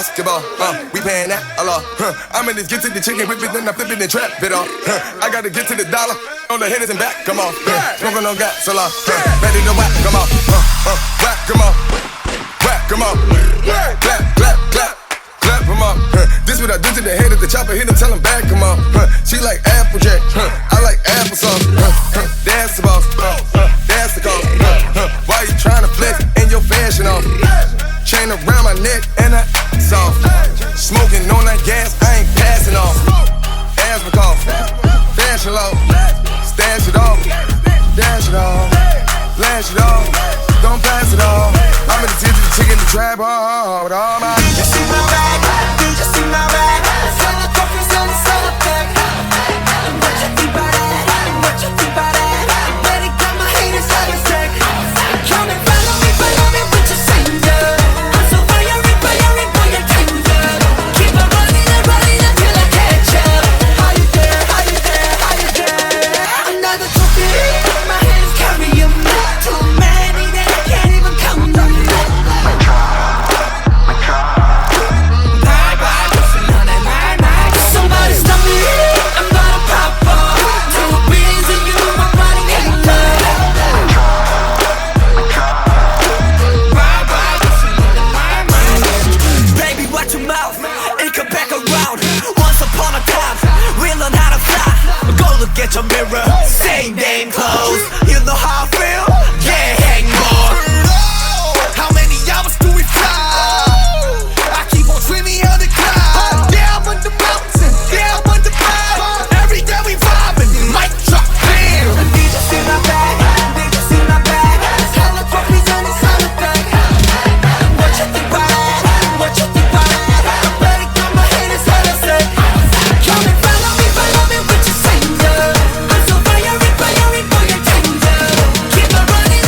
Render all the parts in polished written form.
basketball. We paying that a lot. I'm in this get to the chicken whip it, then I flip it and trap it off. I gotta get to the dollar on the hitters and back, come on. Smoking on gas a lot. Ready to whack, come on. Whack, come on. Whack, come on. Clap, clap, clap. Clap him up. This what I do to the head of the chopper. Hit him, tell him back, come on. She like Applejack. I like applesauce. That's the boss. That's the cost. Why you tryna flex in your fashion off? Chain around my neck and I soft. Smoking on that gas, I ain't passing off. Asthma cough. Fashion low. Stash it off. Dash it off. Flash it off. Don't pass it off. I'm in the tip of the chicken, the trap hard with all my. You see my bag, you see my bag. Sell the coffee, sell the pack. What you think about that? What you think about that? Better got my haters out of sick. Come and follow me with your singer. I'm so fiery, fiery, boy, you're tender. Keep on running until I catch up. How you there, how you there, how you there? Another trophy, my hands carry 'em. Too many that I can't even count them. Somebody stop me, I'm gonna pop off. Too busy, you know my body ain't love. Baby, watch your mouth, it come back around. Once upon a time, we learn how to fly. Go look at your mirror, same damn clothes. You know how I feel? Yeah, hang more. How many hours do we fly? I keep on dreaming of the cloud. Down on the mountain, down on the cloud. Every day we vibing, mic drop, bam. Did you see my bag? Did you see my bag? Hella trophies on this holiday. What you think about that? What you think about that? I better got my haters out of sight. Come and follow me with your singer. I'm so fiery, fiery, boy, you're tender. Keep on running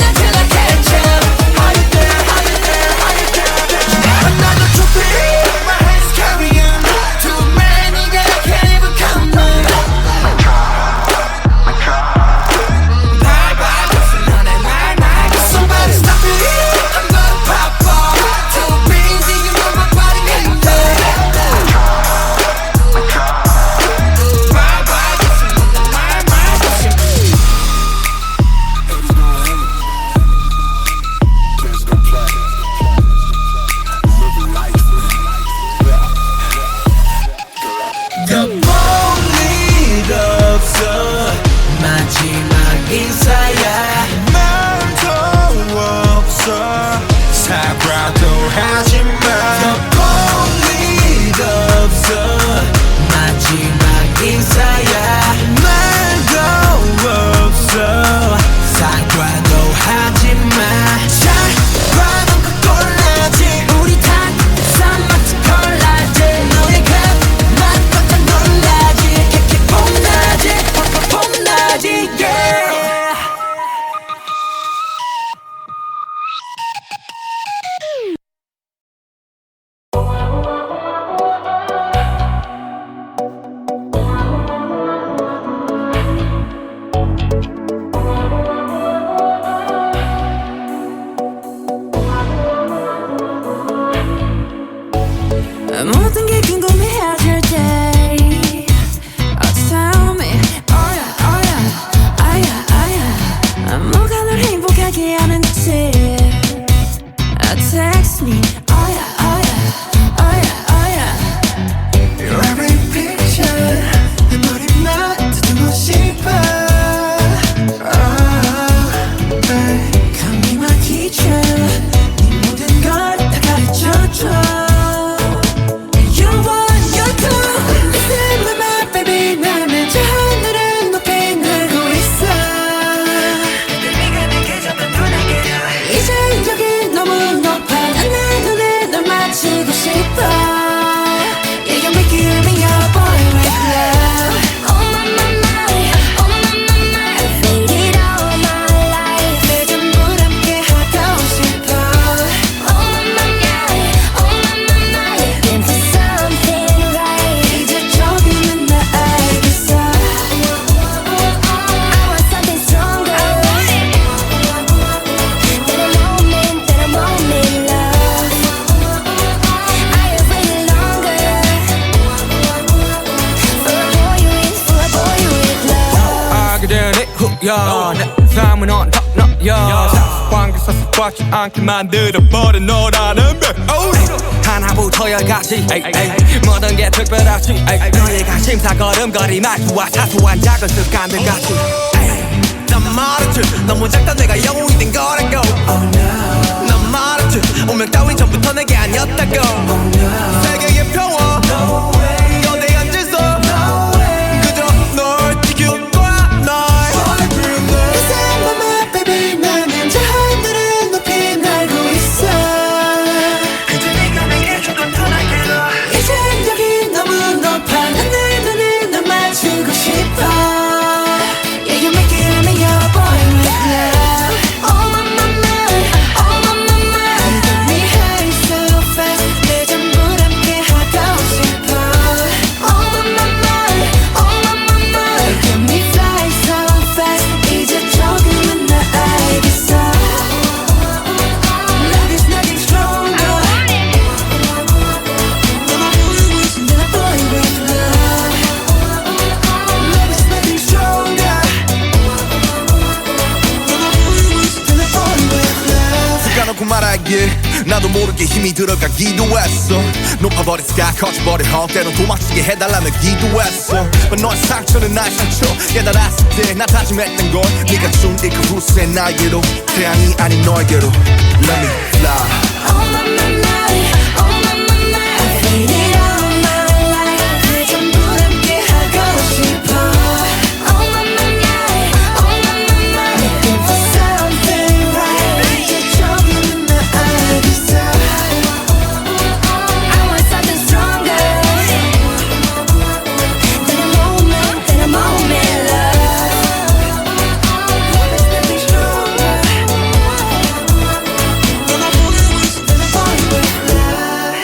until I catch up. How you there? How you there? How you there? Another trophy, my hands carry 'em. Too many that I can't even count them. Somebody stop me, I'm gonna pop off. Too busy, you know my body ain't love. 볼일 없어 마지막 인사야 말도 없어 사과도 하지마 볼일 없어 마지막 인사야 말도 없어 사과도 하지마 잘 봐놓고 골라지 우리 다 쌈마트 콜라지 너의 그 맛보다 놀라지 캐캐 폼나지 폼나지 yeah 모든 게 궁금해질 때 Tell me oh yeah 뭐가 널 행복하게 하는지 Text me oh yeah Your every picture 내 머리만 듣고 싶어 Come be my teacher 네 모든 걸 다 가르쳐줘 You want your 야, 내 삶은 on top 너야 관계사 습관치 않게 만들어버린 너라는 배 하나부터 열까지 모든 게 특별하지 너의 관심사 걸음걸이 말투와 사소한 작은 습관들 같이 난 말했지 너무 작다 내가 영웅이 된 거라고 난 말했지 운명 따윈 전부터 내게 아니었다고 세계의 평화 거대한 질서 그저 널 지킬 거야 날 이상한 맘에 baby 나는 저 하늘을 높이 날고 있어 그저 네가 내게 조금 더 날개로 이제 여기 너무 높아 난 눈을 널 맞추고 싶어 Yeah, you make it on your boy with love Oh my mama, oh my mama You get me high so fast 내 전부 함께 하고 싶어 Oh my mama, oh my mama You get me fly so fast 이제 조금은 나 알겠어 Love is nothing stronger Than a boy with love Love is nothing stronger 까놓고 말하길 나도 모르게 힘이 들어가기도 했어 높아버린 sky 커져버린 헛 때론 도망치게 해달라며 기도했어 너의 상처는 나의 상처 깨달았을 때 나 다짐했던 건 네가 준 이 그 후세 나에게로 태양이 아닌 너에게로 Let me fly Oh my mama, oh my mama I faded all my life 내 전부 함께 하고 싶어 Oh my mama, oh my mama Looking for something right 이제 조금은 나 알겠어 I want something stronger Than a moment love Love is nothing stronger Than a boy with love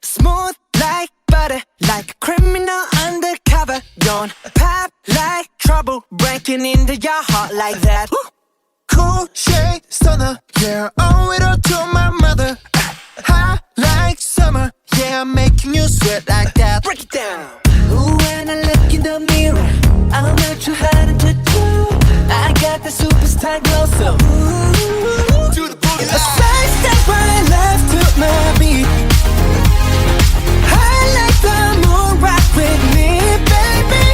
Smooth like butter, like a criminal undercover. Don't pop like trouble, breaking into your heart like that. Cool shade stunner, yeah, owe it all to my mother. Hot like summer, yeah, I'm making you sweat like that. Break it down. Ooh, when I look in the mirror, I'm not too hard to do. I got the superstar glow, so ooh, To the boogie a side step right left to my beat. I like the moon rock with me, baby.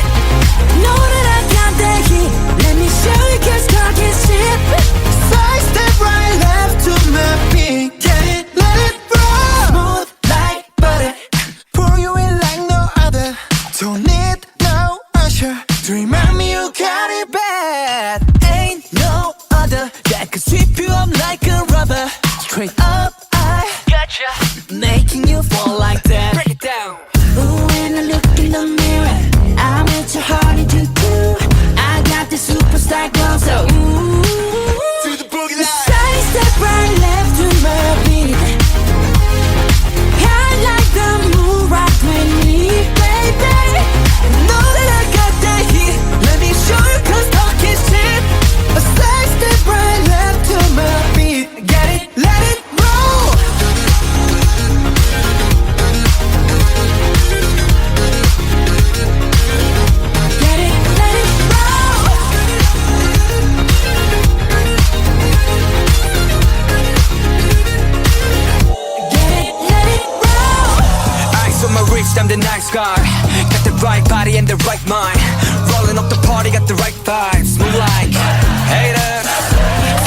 Know that I got that heat. Let me show you 'cause talk is cheap. Side step right left to my beat. Get it, let it roll. Smooth like butter. Pour you in like no other. Don't need no usher to remind me you got it bad. Ain't no other that could sweep you up like a rubber. Straight up, I Gotcha. making you fall like that. Break it down. Ooh, when I look in the mirror, I'm at your heart to do. I got the superstar glow, so ooh. To the boogie line Side step right left to my beat. I like the moon rock with me, baby. Know that I got that heat. Let me show you 'cause talk is cheap. A side step right left to my beat. Get it, let it roll. Get it, let it roll. Get it, let it roll. Ice on my wrist, I'm the nice guy. Got the right body and the right mind. Rolling up the party, got the right vibes. Move like haters.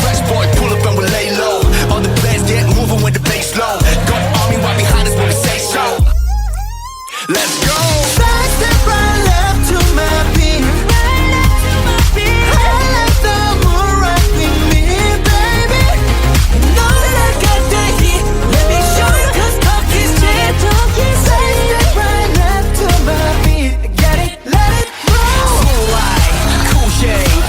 Fresh boy pull up and we lay low all the players get moving with the bass low got army right behind us when we say so Let's go Side step right left to my beat. I like the moon rock with me, baby. Know that I got that heat. Let me show you 'cause talk is cheap. Side step right left to my beat. Get it, let it roll. Cool like, cool shade.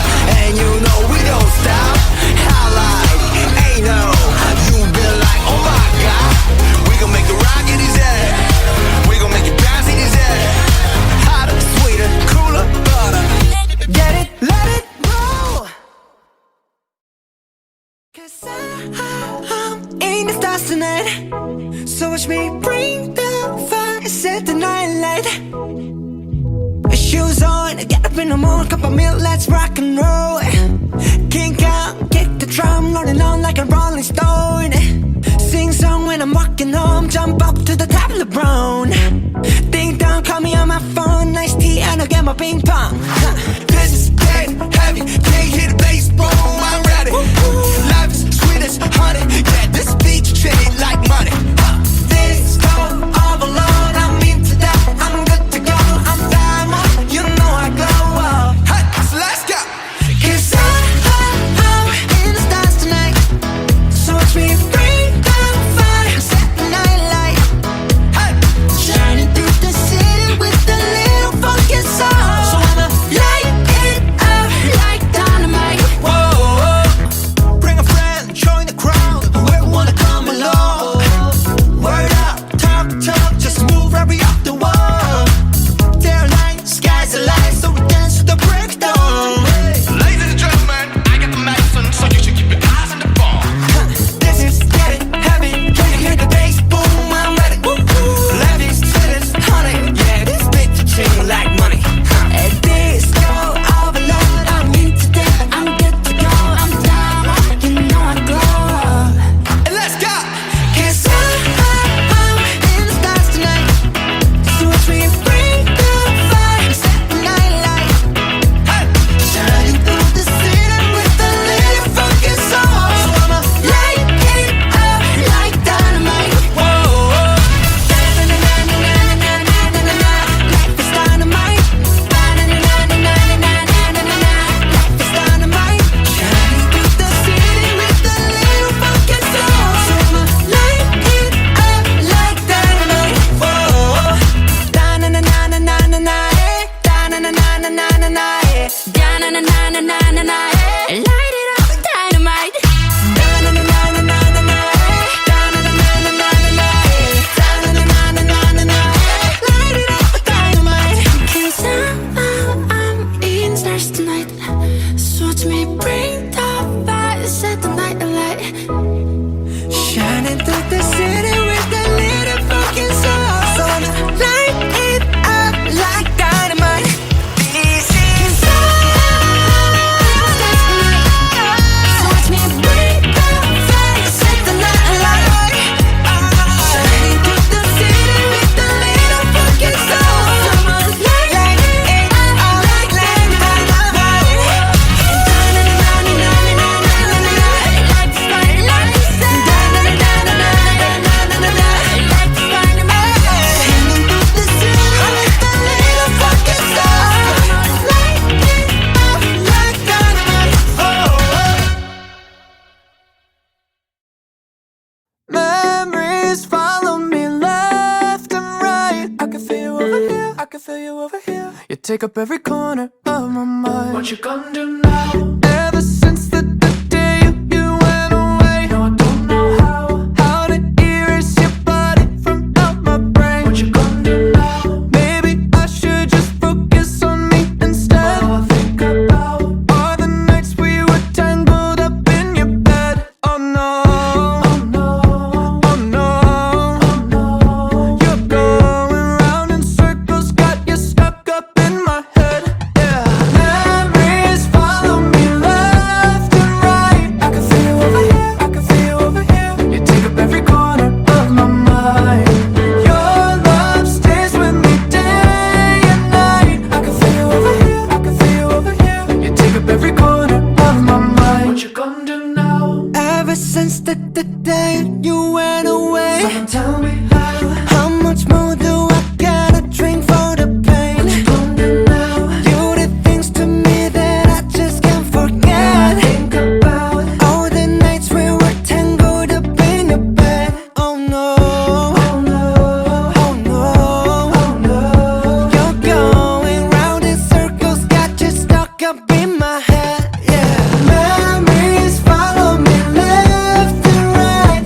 stars tonight. So watch me bring the fire, set the night light. Shoes on, get up in the morning, cup of milk, let's rock and roll. Kink out, kick the drum, rolling on like a rolling stone. Sing song when I'm walking home, jump up to the top of the brown. Ding dong, call me on my phone, nice tea and I'll get my ping pong. This is getting heavy, can't hear the bass, boom, I'm ready. Life is sweet as honey, yeah, this beat chain like money. This go all alone, I'm into that, I'm good to go, I'm diamond, you know I glow up. Hey, so let's go. 'Cause I'm in the stars tonight. So watch me bring the fire, set the night light. Hey, Shining through the city with a little funky soul. So I'ma light it up like dynamite. Whoa, bring a friend, join the crowd. Whoever wanna come along. Word up, talk, just move right up the wall. There light, skies alight, so we dance to the breakdown. ladies and gentlemen, I got the medicine, so you should keep your eyes on the ball. This is getting heavy, can you hear the bass? Boom, I'm ready. Life is sweet as honey, yeah, this beat ching like money. And this go all alone, I'm into that, I'm good to go, I'm diamond, you know I glow. And let's go. 'Cause I'm in the stars tonight. So watch me bring the fire, set the night light. Hey. Shining through the city with a little funky soul. So I'ma light it up like dynamite. Whoa, Na-na-na-na-na-na-na-na-na-na. Life is dynamite. Na-na-na-na-na-na-na-na-na. Life is dynamite. Shining through the city with a little funky soul. So I'ma light it up like dynamite. Da-na-na-na-na-na-na-na, eh. Da-na-na-na-na-na-na, eh. Da-na-na-na-na-na-na, eh. Light it up, dynamite. Da-na-na-na-na-na-na, eh. Da-na-na-na-na-na-na, eh. Da-na-na-na-na-na-na, eh. Light it up, dynamite. 'Cause I'm in stars tonight. So watch me bring the fire, set the night alight. Shining through the city with a little funky soul. So I'ma light it up like dynamite. This is so watch me bring the fire, set the night alight. Shining through the city with a little funky soul. So I'ma light it up like dynamite. memories follow me left and right. I can feel you over here, I can feel you over here. You take up every corner of my mind. What you gonna do now? Ever since the day you went away, no, I don't know how to erase your body from out my brain. What you gonna do now? Maybe I should just focus on me instead. All I think about are the nights we were tangled up in your bed. Oh no, oh no, oh no, oh no. You're going round in circles, got you stuck up in my head. Yeah, memories follow me left and right. I can feel you over here, I can feel you over here. You take up every corner of my mind. Your love stays with me day and night. I can feel you over here, I can feel you over here. You take up every corner of my mind. What you gonna do now? Ever since the day you went away, Someone tell me how much more do I gotta drink for the pain? what you gonna do now? You did things to me that I just can't forget. Think about All the nights we were tangled up in your bed. Oh no, oh no, oh no, oh no. you're going round in circles, got you stuck up in my head. Yeah, memories follow me left and right.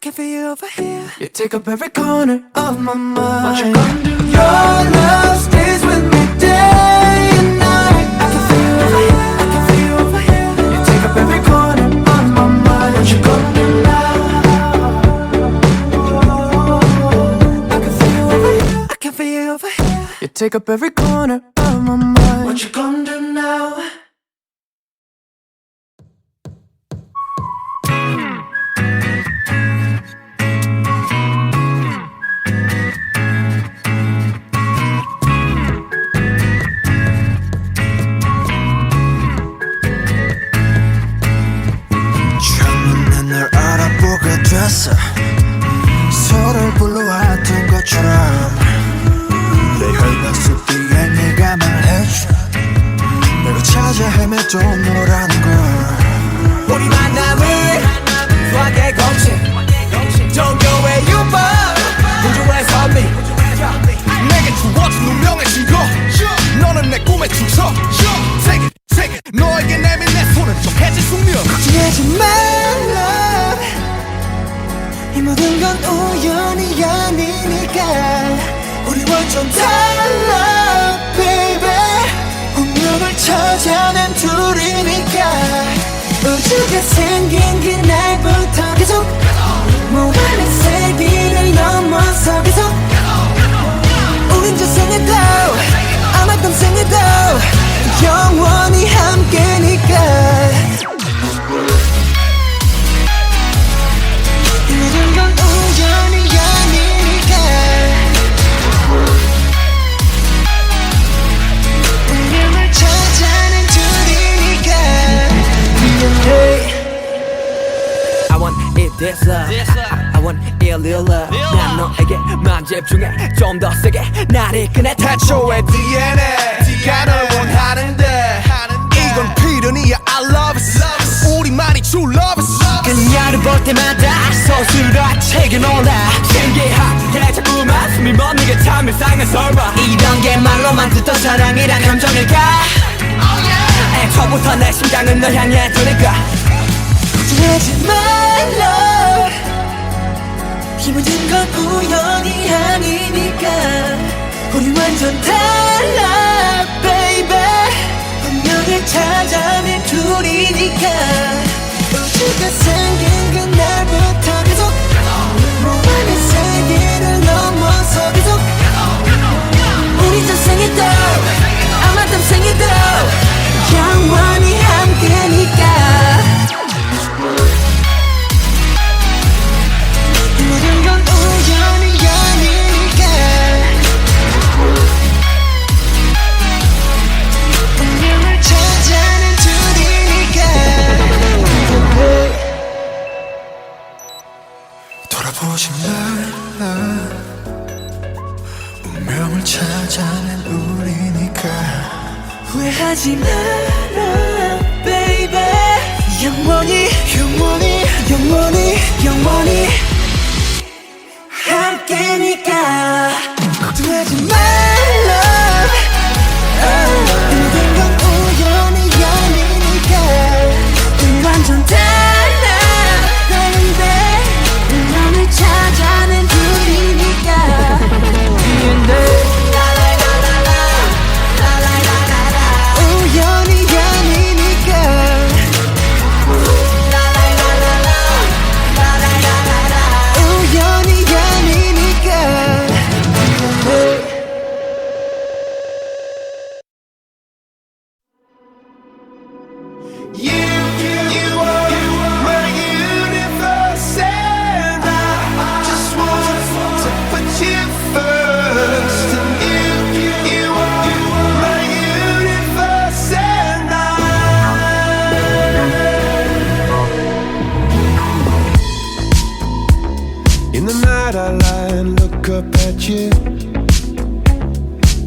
can feel you over here. You take up every corner of my mind. What you gonna do? Your love stays with me day and night. I can feel you over here. I can feel you over here. You take up every corner of my mind. What you gonna do now? I can feel you over here. I can feel you over here. You take up every corner of my mind. What you gonna do now? 널 알아보게 됐어 서로를 불러왔던 것처럼 내 혈관 속 뒤에 네가 말해줘 내가 찾아 헤매도 너라는 걸 우리 만남을 수학의 공식 종교의 유법 우주의 선미 내게 주어진 운명의 증거 너는 내 꿈의 주석 Take it 너에게 내민 내 손은 좀 해질 숙명 걱정하지 말라 이 모든 건 우연이 아니니까 우리 완전 달라 baby 운명을 찾아낸 둘이니까 우주가 생긴 그날부터 계속 무한의 세기를 넘어서 계속 우린 저 생에도 아마 떤 생에도 영원히 함께니까 이 모든 건 우연이 아니니까 운명을 찾아낸 둘이니까 미안해 I want it this love I want it real love 난 너에게만 집중해 좀 더 세게 나를 이끄네 태초의 DNA가 널 원하는데 이건 필연이야 I love it 우리만이 true love it 그녀를 볼 때마다 소스가 책에 놀라 신기하게 자꾸만 숨이 멎는 참 이상한 설마 이런 게 말로만 듣던 사랑이란 감정일까 애초부터 내 심장은 널 향해 두니까 걱정하지 말라 이 모든 건 우연이 아니니까 우리 완전 달라 baby 운명을 찾아낸 둘이니까 우주가 생긴 그날부터 계속 무한의 세계를 넘어서 계속 우리 저 생에도 아마 다음 생에도 영원히 함께니까 이 모든 건 우연이 아니니까 운명을 찾아낸 둘이니까 돌아보지 말라 운명을 찾아낸 우리니까 후회하지 마라 baby 영원히 영원히 영원히 영원히 함께니까 걱정하지 말라 이 모든 건 우연이 아니니까 우리 완전 달라 baby 운명을 찾아낸 둘이니까 우연이 아니니까 우연이 아니니까 You are my universe and I just want to put you first and you are my universe and In the night I lie and look up at you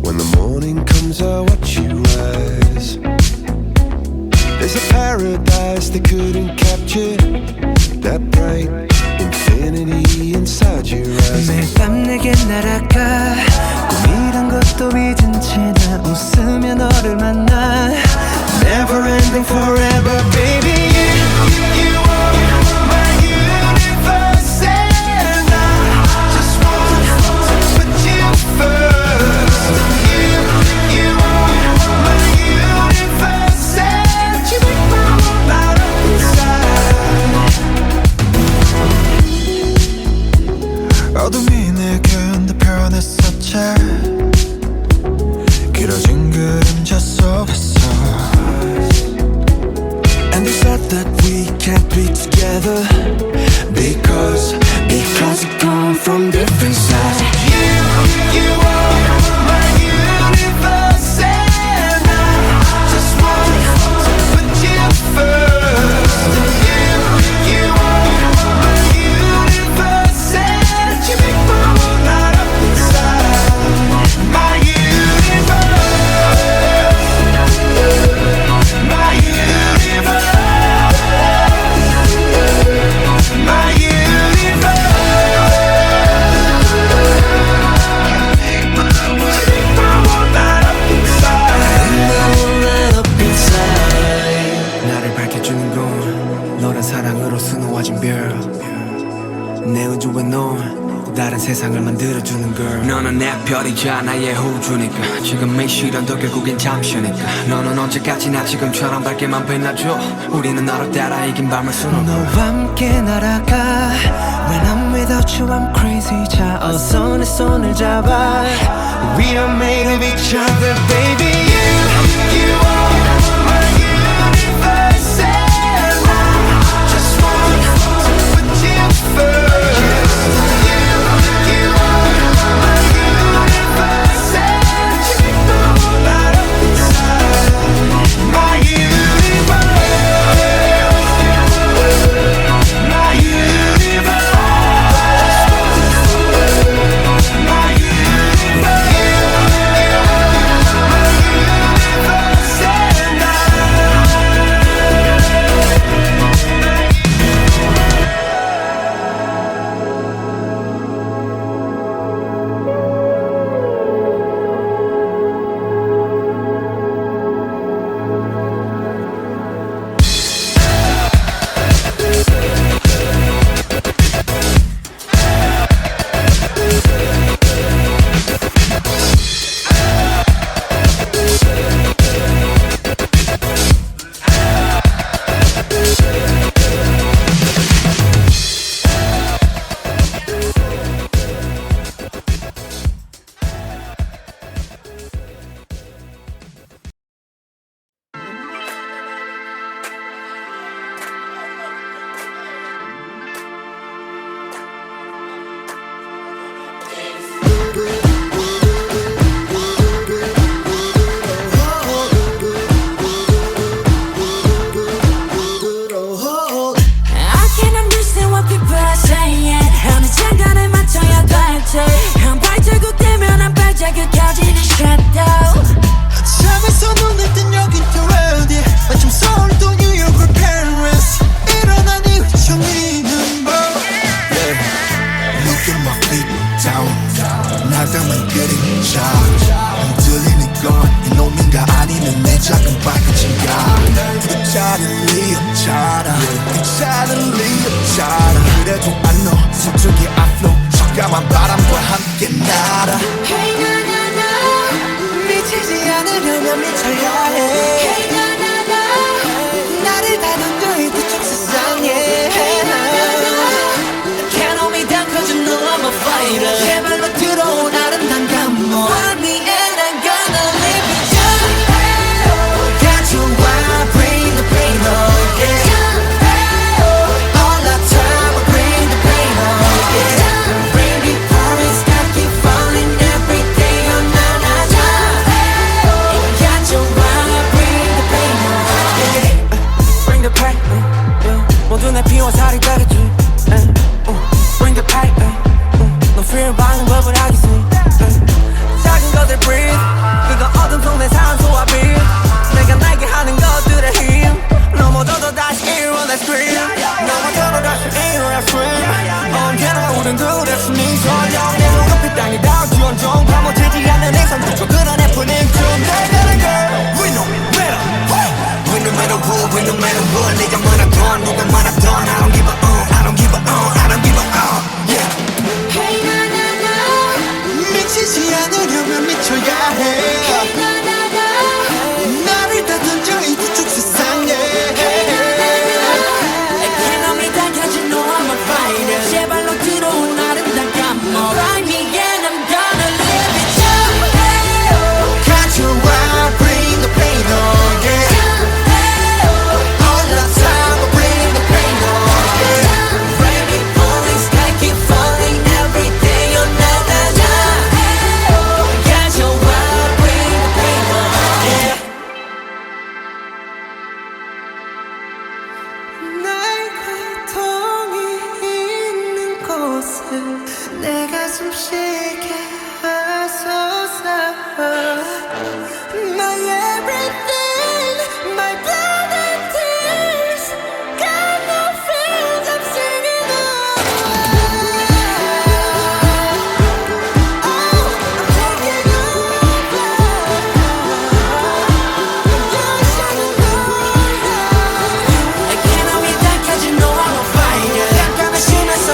When the morning comes I watch you rise There's a paradise they couldn't capture That bright infinity inside your eyes 매일 밤 내게 날아가 꿈이란 것도 잊은 채 나 웃으며 너를 만나 Never ending forever baby You are my universe and 내 우주에 넌 또 다른 세상을 만들어주는 girl. 너는 내 별이자 나의 호주니까 지금 이 시련도 결국엔 잠시니까 너는 언제까지나 지금처럼 밝게만 빛나줘. 우리는 너를 따라 이긴 밤을 수놓고 너와 함께 날아가. When I'm without you I'm crazy. 자 어서 내 손을 잡아. We are made of each other baby. You are my universe and I just want to put you first.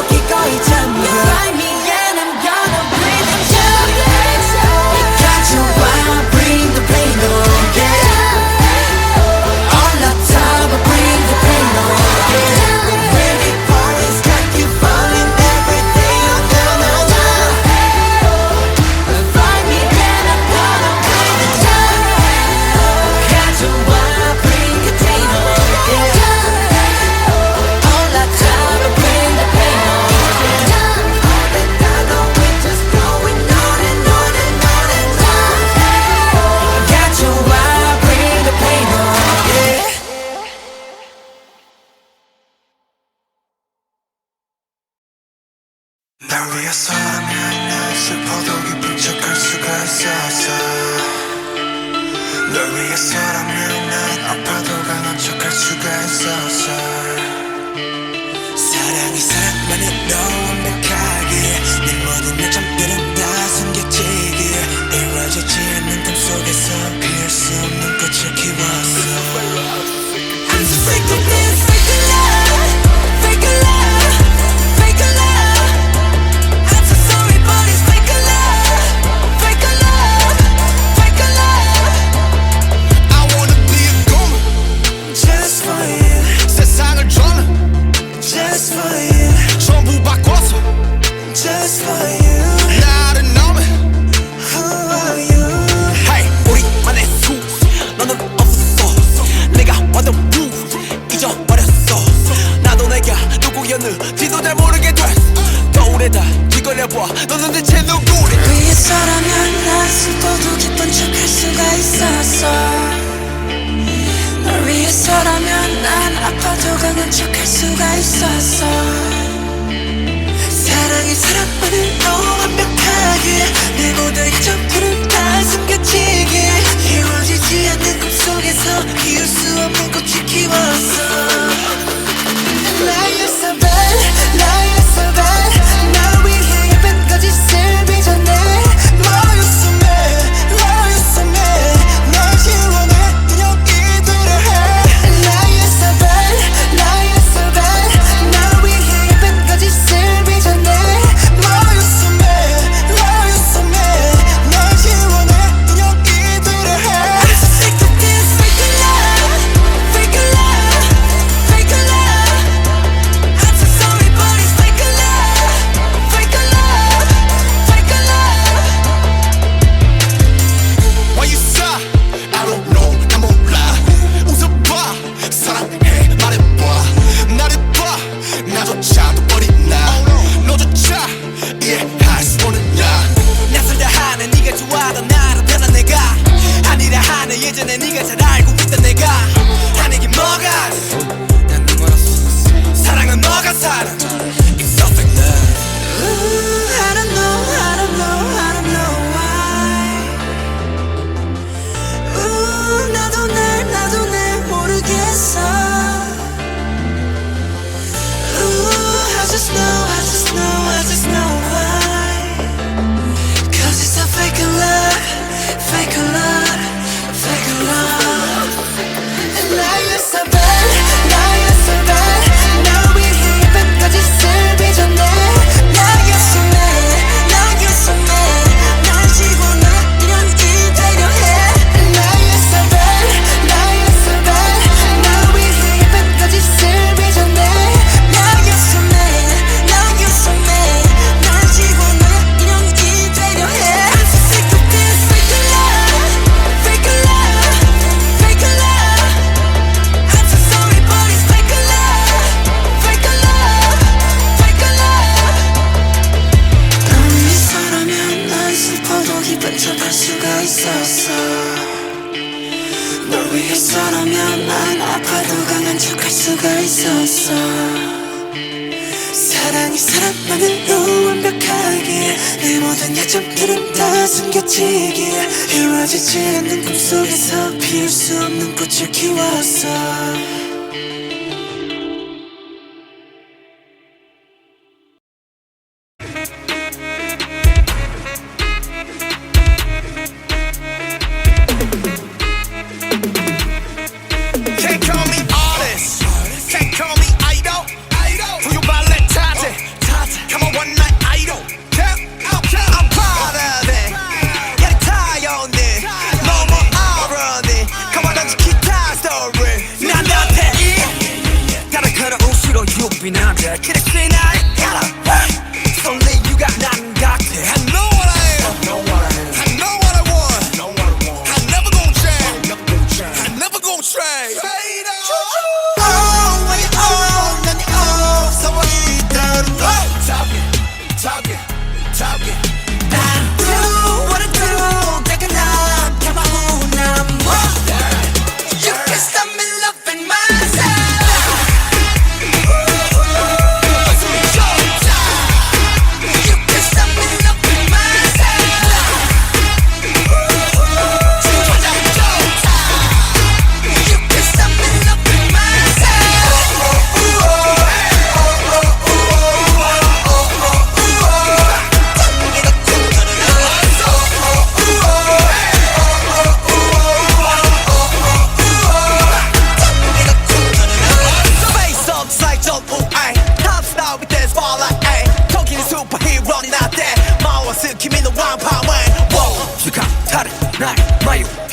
기꺼이 날 위해서라면 난 슬퍼도 기쁜 척할 수가 있었어 널 위해서라면 난 아파도 강한 척할 수가 있었어 사랑이 사랑만으로 완벽하게 내 모든 약점들은 다 숨겨지게 이루어지지 않는 꿈속에서 피울 수 없는 꽃을 키웠어 I'm so sick of this fake love, fake love, fake love. I'm so sorry, but it's fake love, fake love, fake love. I wanna be a goon Just for you, 세상을 저는 just for you, 전부 바꿔서 just for you. 나를 너무 Who are you? Hey, 우리만의 수 너는 없었어 내가 완전 루 잊어버렸어 나도 내가 누구였는지도 잘 모르게 됐어 거울에다 뒤걸려봐 너는 대체 누구래 위해서라면 난 슬퍼도 기쁜 척할 수가 있었어 널 위해서라면 난 아파도 강한 척할 수가 있었어 사랑이 사랑만으로 완벽하게 내 모든 약점들은 다 숨겨지게 이루어지지 않는 꿈속에서 피울 수 없는 꽃을 키웠어 Lie you're so bad, lie you're so bad 날 위해 예쁜 거짓을 빚어내 Lie you're so mad, lie you're so mad 널 지워내 그냥 이대로 해 Lie you're so bad, lie you're so bad 날 위해 예쁜 거짓을 빚어내 Lie you're so mad, lie you're so mad 널 지워내 그냥 이대로 해 I'm so sick of this fake love, fake love, fake love I'm so sorry, but it's fake love, fake love, fake love. Why you sigh? I don't know 난 몰라 웃어봐 사랑해 말해봐 나를 봐 나조차도 버린 나 너조차 이해할 수 없는 나 낯설다 하는 네가 좋아하던 나로 변한 내가 아니라 하는 예전에 네가 잘 알고 있던 내가 하는 뭐가 난 멀었어 사랑은 뭐가 사랑 It's so fake love Ooh, I don't know, I don't know, I don't know why. Ooh, 나도 날 모르겠어. Ooh, I just know, I just know, I just know why. 'Cause it's a fake love, fake love, fake love. And now you're so bad, now you're so bad. 날 위해 예쁜 거짓을 빚어내. Now you're so mad, now you're so mad. 날 지워내 이런 이대로 해. Now you're so bad, now you're so bad. 날 위해 예쁜 거짓을 빚어내. Now you're so mad, now you're so mad. 날 지워내 이런 이대로 해. I'm so sick of this fake love, fake love, fake love. I'm so sorry, but it's fake love, fake love, fake love. 널 위해서라면 난 슬퍼도 기쁜 척할 수가 있었어. 널 위해서라면 난 아파도 강한 척할 수가 있었어. 사랑이 사랑만으로 완벽하게 내 모든 약점들은 다 숨겨지게 이루어지지 않는 꿈속에서 피울 수 없는 꽃을 키웠어. Can't call me artist Can't call me idol 부유 발레 타제 Come on one night idol I'm proud of it Yeah 타연네 너무 어른해 Come on 던지 기타 story 난 너한테 다른 그런 우시로 유빈한데 그랬지 나를 알아 It's only you got 난 같아 I know what I am I know what I want I never gon' change I never gon' trade Oh, when you own, 난 you own. So 이대로 Talking do what I do. 깨끗한 가마우나 뭐. You can stop me loving myself.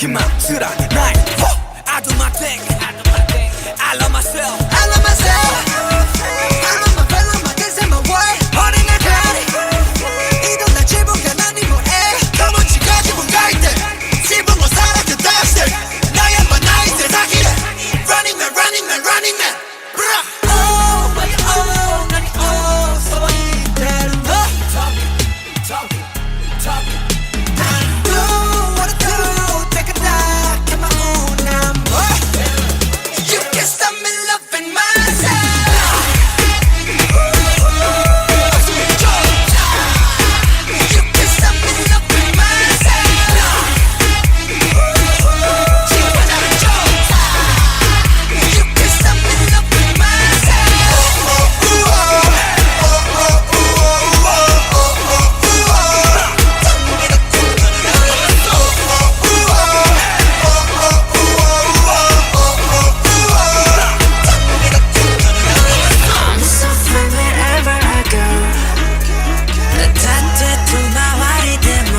희망스런 나의 I do my thing I love myself I love myself I love my fellow my kids and my world 어린애 별이 이런 날 지붕에 난 이 뭐해 검은치가 지붕 가이드 지붕을 사라져 다시 나야만 나의 세상이래 Running man running man running man Oh my oh 난 oh so 이대로 너 Do what I do take a knock at my own number You can stop me loving myself You can stop me loving myself 지금 나를 줘 You can stop me loving I'm so free wherever I go 따뜻해 나와리 데모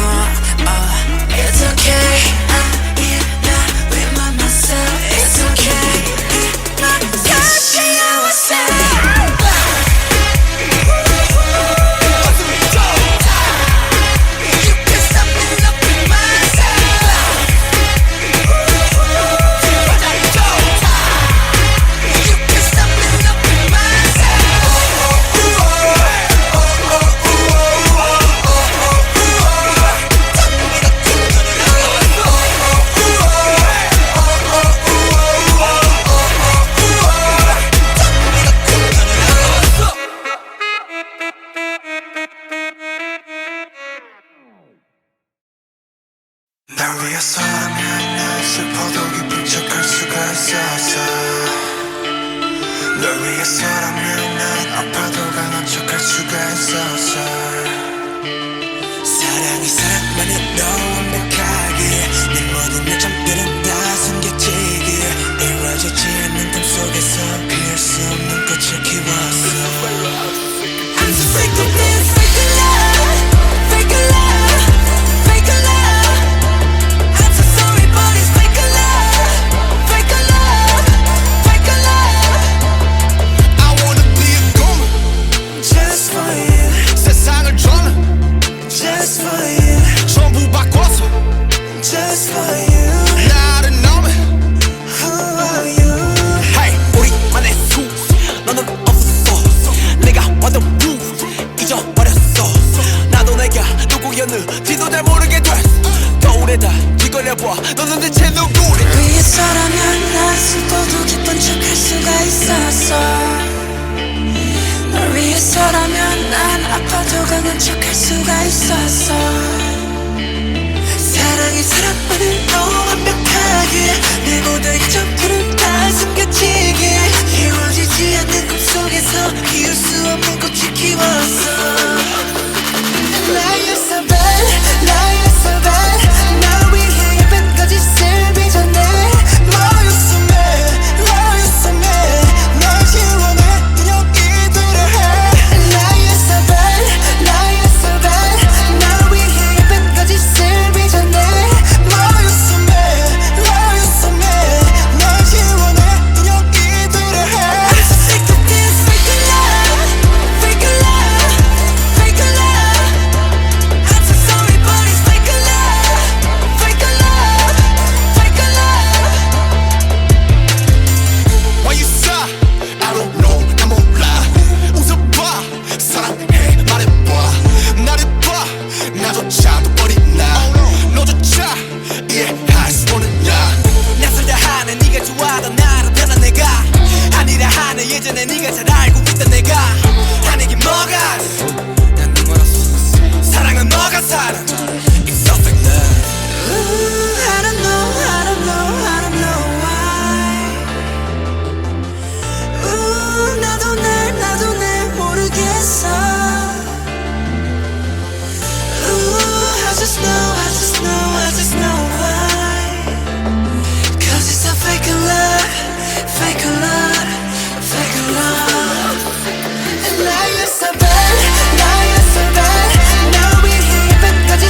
It's okay I'm with myself It's okay You can stop me loving myself You can stop me loving 날 위해서라면 난 슬퍼도 기쁜 척할 수가 있었어 널 위해서라면 난 아파도 강한 척할 수가 있었어 사랑이 사랑만으로 완벽하게 내 모든 요점들은 다 숨겨지게 이루어지지 않는 꿈 속에서 피할 수 없는 꽃을 키웠어 I'm so sick of this fake love fake love fake love I'm so sorry but it's fake love fake love fake love I wanna be a goon Just for you 세상을 저는 Just for you 전부 바꿔서 Just for you 나를 넘어 Who are you Hey 우리만의 수 너는 없었어 내가 완전 루 잊어버렸어 나도 내가 누구였는지도 잘 모르게 됐어 거울에다 뒤걸려봐 너는 대체 누구래 위해서라면 난 슬퍼도 기쁜 척할 수가 있었어 널 위해서라면 난 아파도 강한 척할 수가 있었어 사랑이 사랑만으로 완벽하게 내 모든 점들은 다 숨겨지게 이루어지지 않는 꿈 속에서 피울 수 없는 꽃을 키웠어 Lie so bad, lie so bad 날 위해 예쁜 거짓을 빚어내 Lie so mad, lie so mad 널 지워내 눈여기 두려해 Lie so bad, lie so bad 날 위해 예쁜 거짓을 빚어내 Lie so mad, lie so mad 널 지워내 눈여기 두려해 I'm so sick of this fake love, fake love, fake love I'm so sorry but it's fake love fake love fake love Why you sigh? I don't know 난 몰라 웃어봐 사랑해 말해봐 나를 봐 나조차도 버린 나 너조차 이해할 수 없는 나 낯설다 하는 네가 좋아하던 나로 변한 내가 아니라 하는 예전에 네가 잘 알고 있던 내가 하는 게 뭐가 난 멀었어 사랑은 뭐가 사랑 It's so fake love Ooh, I don't know I don't know I don't know why Ooh, 나도 날 모르겠어 Ooh, I just know why 'Cause it's a fake love fake love fake love And lie so bad 날 위해 예쁜 거짓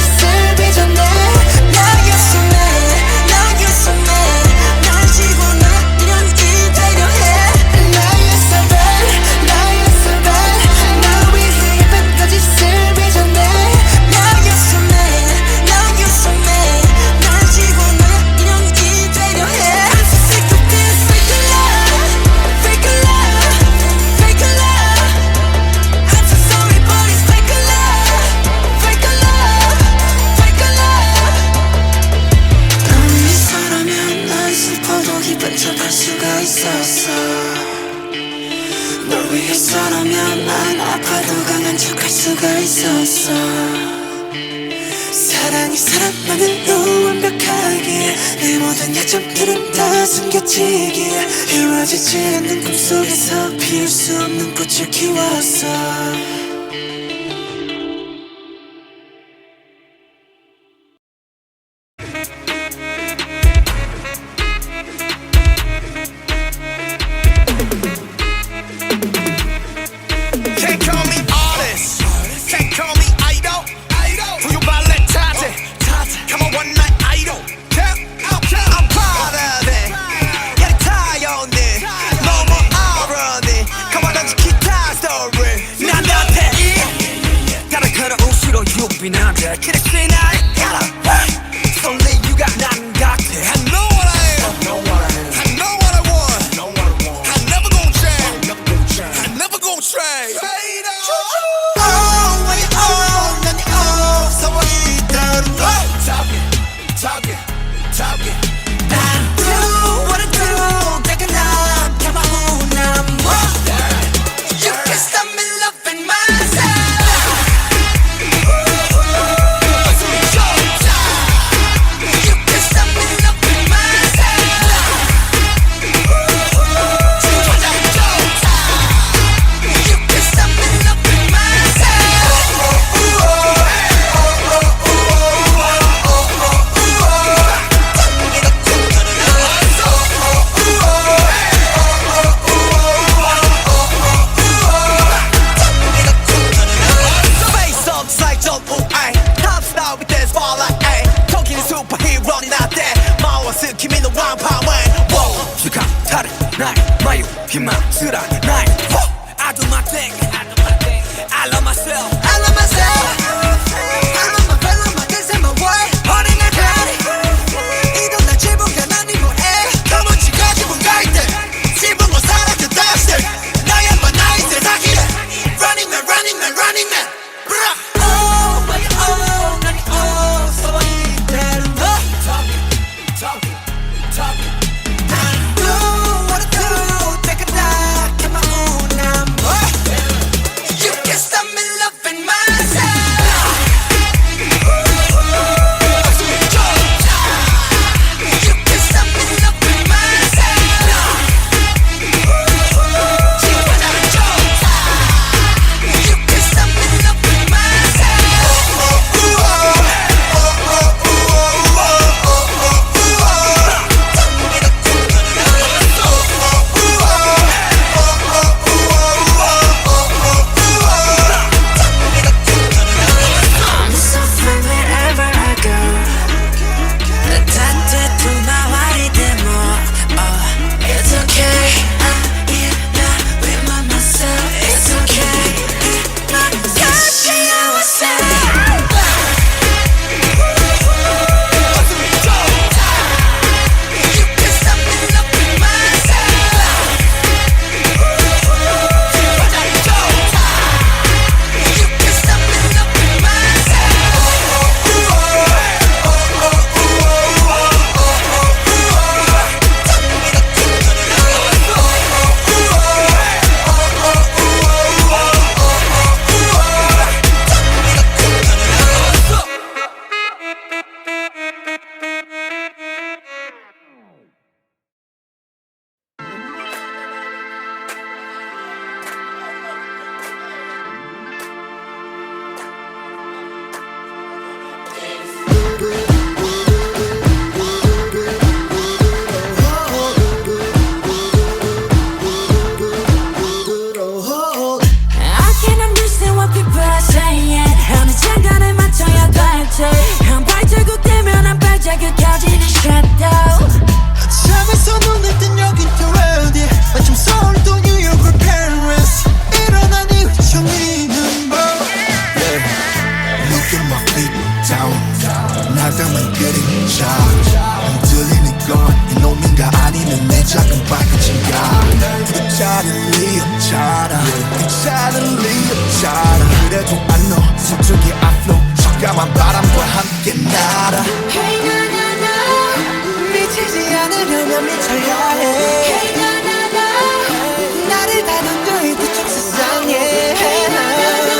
수가 있었어. 사랑이 사랑만으로 완벽하게 내 모든 약점들은 다 숨겨지기에 이루어지지 않는 꿈속에서 피울 수 없는 꽃을 키웠어. Can't call me artist, can't call me idol. 부유 발레 타지, come on one night idol. I'm proud of it. Yeah, 타연이 너무 어른이. Come on, 던지 기타 story. 난 너한테 다른 그런 우시로 유빈한데 그랬지 나의 가라. Only you got 난 같아. I know what I am. I know what I want. I never gon' change. I never gon' trade. 희망스러운 나의 I do my thing. I love myself. I love myself. I love my fellow, my kids and my world. 어린 날 가리 이런 날 지붕에 난 이 뭐해 너무 지가지고 가있대 지붕으로 사라져 다시 나야만 나의 세상이래 Running man, running man, running man. Oh, baby, oh, 난 oh, so 이대로 너 Talking. 그래도 안 너 서쪽의 앞로 깜깜한 바람과 함께 날아 Hey na na na 미치지 않으려면 미쳐야 해 Hey na na na 나를 다룬 너의 그쪽 세상에 Hey na na na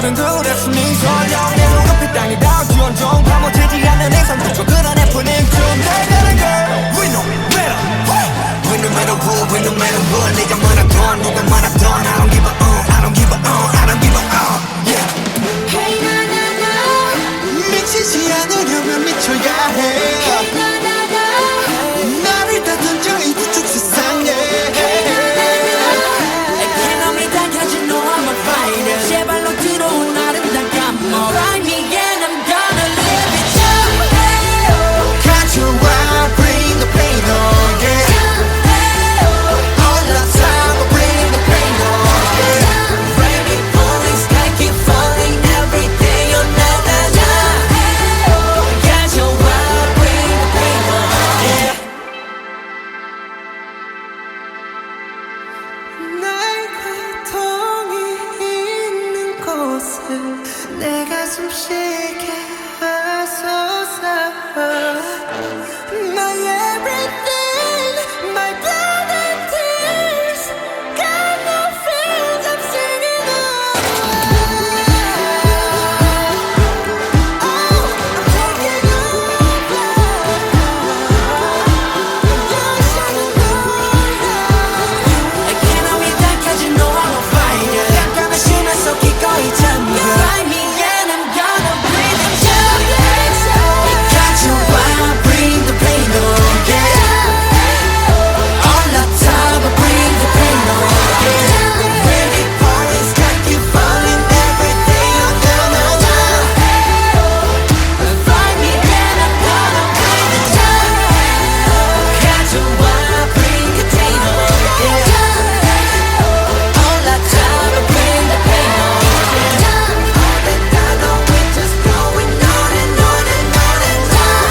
모든 둘했으니 설령 내 눈앞이 땅이 닿을지언정 파묻히지 않는 이상 그저 그런 해프닝 좀 내가는 girl We no matter We no matter what We no matter what 네가 말하던 누가 말하던 I don't give a I don't give a I don't give a yeah Hey na na na 미치지 않으려면 미쳐야 해 Hey na na na 나를 다 던져 이 뒤쪽 세상에 Can't me that cause you know I'm a fighter 제발로 들어온 아름다운 감목 Find me and I'm gonna live it up 가져와 bring the pain on yeah All the time bring the pain on yeah Rainy falling sky keep falling every day oh na na na 가져와 bring the pain on yeah 나의 고통이 있는 곳에 내 가슴 쉬게 하소서 My everything My blood and tears Got no feels I'm singing Oh, I'm taking over You're shining I can't be that cause you know I'm a fighter 약간의 심해서 기꺼이 잠겨 Find me and I'm gonna breathe it down 가져와 bring the pain on yeah All the time I bring the pain on yeah Rainy falling sky keep falling every day oh na na na Find me and I'm gonna breathe it down 가져와 bring the pain on yeah All the time I bring the pain on All the time we're just going on and on and on and on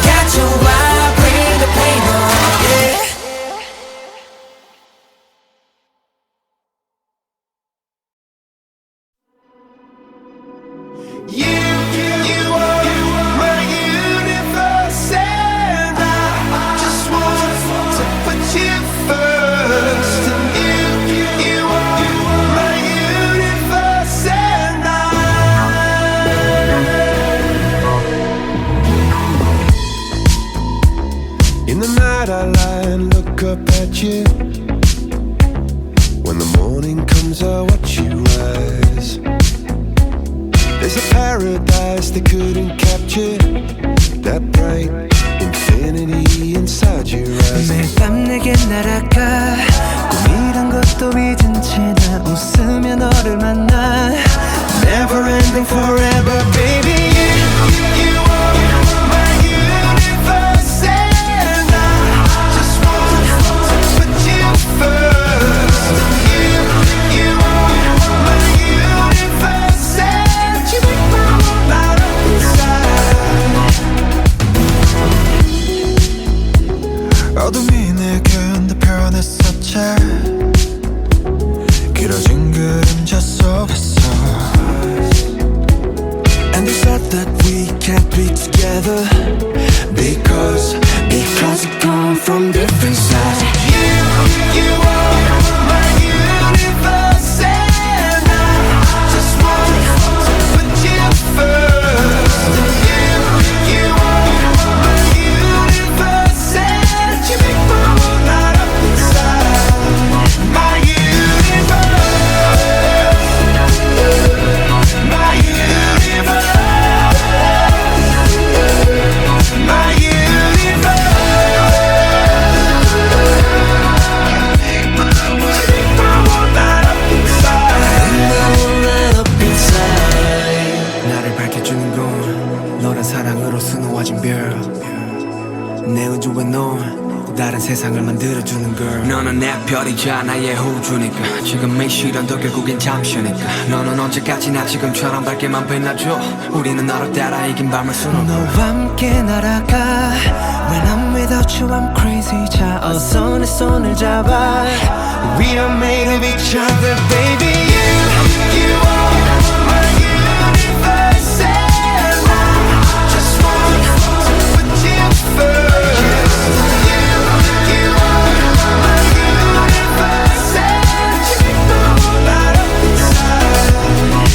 가져와 bring the pain on yeah You are my universe and I just want to put you first and you are my universe and In the night I lie and look up at you When the morning comes I watch you rise There's a paradise they couldn't capture That bright infinity inside your eyes 매일 밤 내게 날아가 꿈이란 것도 잊은 채 나 웃으며 너를 만나 Never ending forever baby You are my universe and I just want to put you first You are my universe and you make my world light up inside 어둠이 내겐 더 변했었지 길어진 그림자 속에서 And they said that we can't be together Because we come from different sides You are my universe and I just want to put you first You are my universe and you make my world light up inside My universe My universe My universe My world light up inside 나를 밝혀주는 건 너란 사랑으로 수놓아진 별 내 우주에 넌 또 다른 세상을 만들어주는 걸 너는 내 별이자 나의 호주니까 지금의 시련도 결국엔 잠시니까 너는 언제까지나 지금처럼 밝게만 빛나줘 우리는 너를 따라 이긴 밤을 수놓고 너와 함께 날아가 When I'm without you I'm crazy 자 어서 내 손을 잡아 We are made of each other baby You are my universe and I just want to put you first You are my universe and you make my world light up inside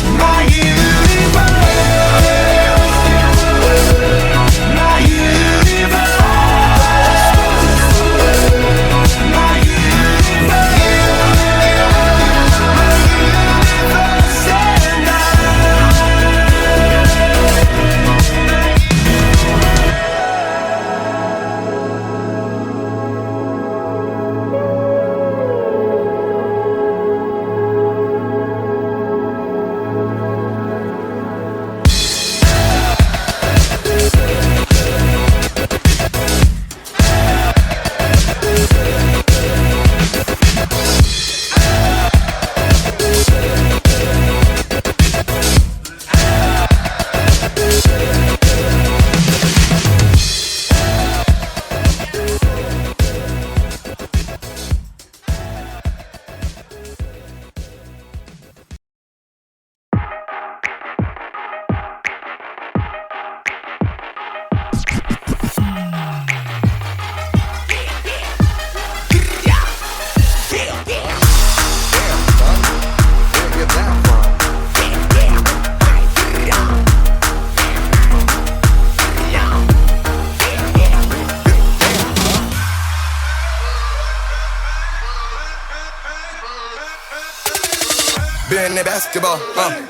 basketball.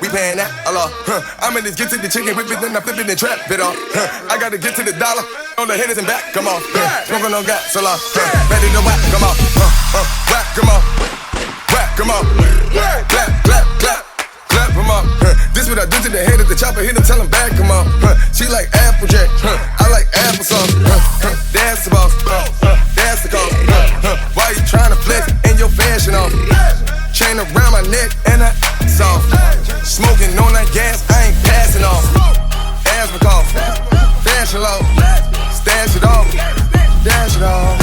We paying that a lot. I'm in this get to the chicken, whip it, then I flip it and trap it off. I gotta get to the dollar on the hitters and back, come on. Smoking on gas, a lot. Ready to whack, come on. Whack, come on. Whack, come on. Clap, clap, clap. Clap him up. This what I do to the head of the chopper. Hit him, tell him back, come on. She like Applejack. I like applesauce. That's the boss. That's the cost. Why you tryna flex in your fashion off? Chain around my neck and I soft. Smoking on that gas, I ain't passing off. Asthma cough. Fashion low. Stash it off. Dash it off.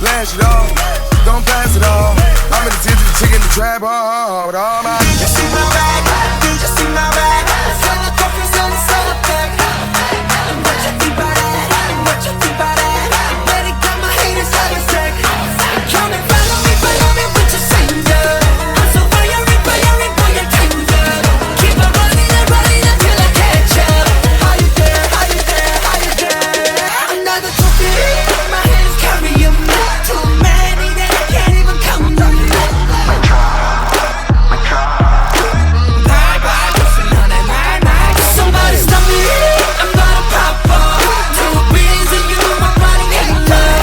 Flash it off. Don't pass it off. I'm in the tip of the chicken, the trap hard with all my. Did you see my bag? Did you see my bag? Sell the coffee, sell the pack. What you think about that? What you think about that? Better got my haters out of sick. Come and follow me with your singer. I'm so fiery, fiery, boy, you're tender. Keep on running until I catch up. How you there? How you there? How you there? Another trophy, my hands carry 'em. Too many that I can't even count them. Somebody stop me, I'm gonna pop off. Too busy, you know my body ain't love.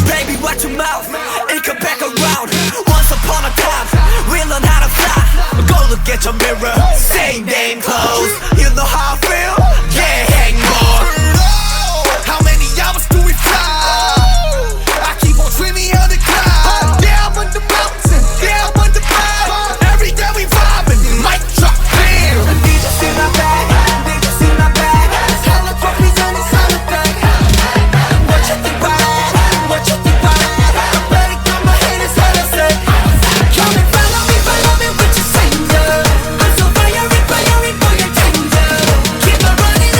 Baby, watch your mouth, it come back around. Once upon a time, we learn how to fly. Go look at your mirror, same damn clothes. You know how I feel? Yeah, hang more. How many hours do we fly? I keep on dreaming of the cloud. Down on the mountain, down on the cloud. Every day we vibing, mic drop, bam. Did you see my bag? Did you see my bag? Hella trophies and it's hella bag. What you think about that? What you think about that? I better got my haters hella sick. Come and follow me with your singer. I'm so fiery, fiery, boy, you're tender. Keep on running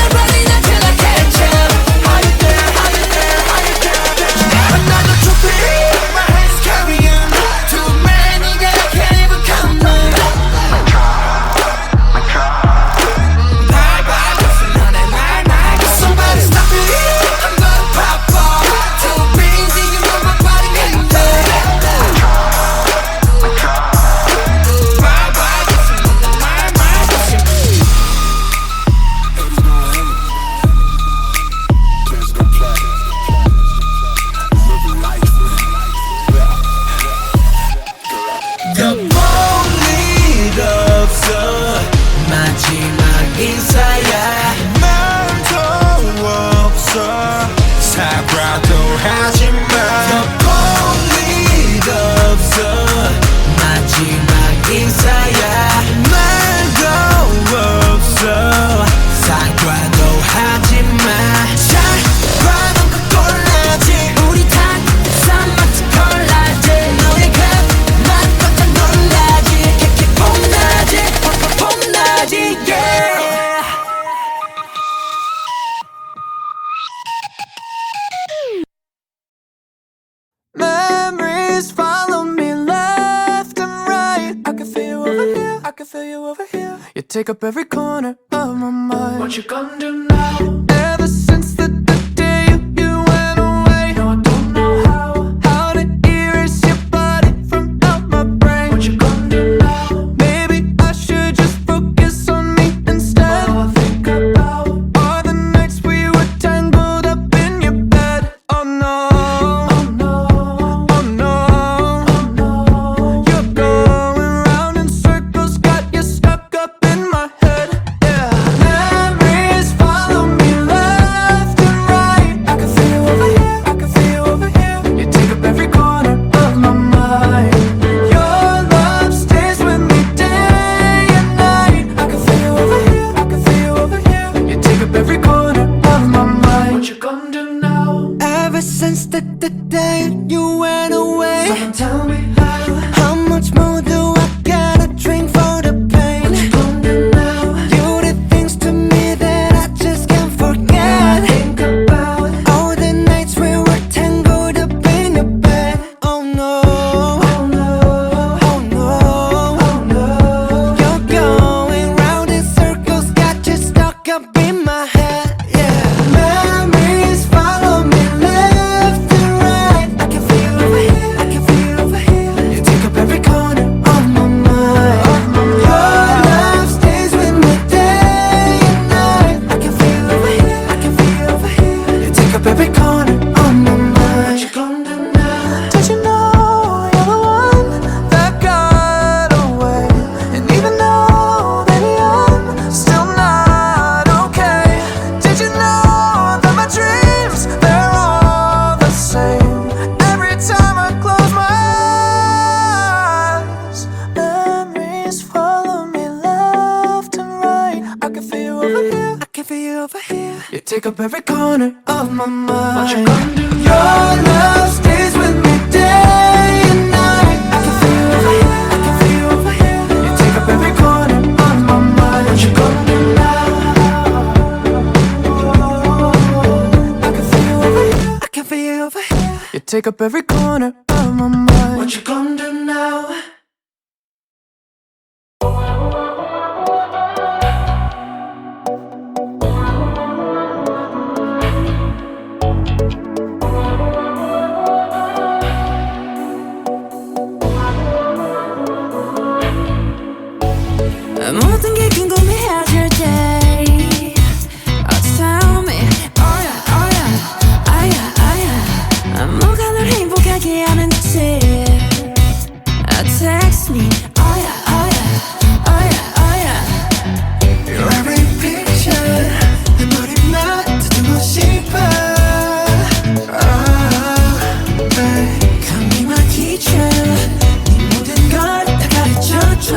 until I catch up. How you there? How you there? How you there? Another trophy, my hands carrying. Too many that I can't even count them. Somebody stop me, I'm gonna pop off. Too busy, you know my body ain't 일 없어 마지막 인사야 말도 없어 사과도 하지마 일 없어 마지막 인사야 말도 없어 사과도 하지마 잘 봐놓고 골라지 우리 다 쌈마치 콜라지 너의 그 맛보다 놀라지 캐캐 폼나지 폼나지 yeah Memories follow me left and right. I can feel you over here, I can feel you over here. You take up every corner of my mind. What you gonna do now? Ever since the day you went away, no, I don't know how to erase your body from out my brain. What you gonna do now? Maybe I should just focus on me instead. All I think about are the nights we were tangled up in your bed. Oh no. You're going round in circles, got you stuck up in my head. Yeah. Memories follow me take up every corner of my mind. What you gonna do? Your love stays with me day and night. I can feel you over here, I can feel you over here. You take up every corner of my mind. What you gonna do now? I can feel you over here, I can feel you over here. You take up every corner of my mind. What you gonna do now? 모든 게 궁금해질 때 tell me oh yeah oh yeah oh yeah oh yeah 뭐가 널 행복하게 하는지 text me oh yeah oh yeah oh yeah oh yeah Your every picture 내 머리만 듣고 싶어 Come be my teacher 네 모든 걸 다 가르쳐줘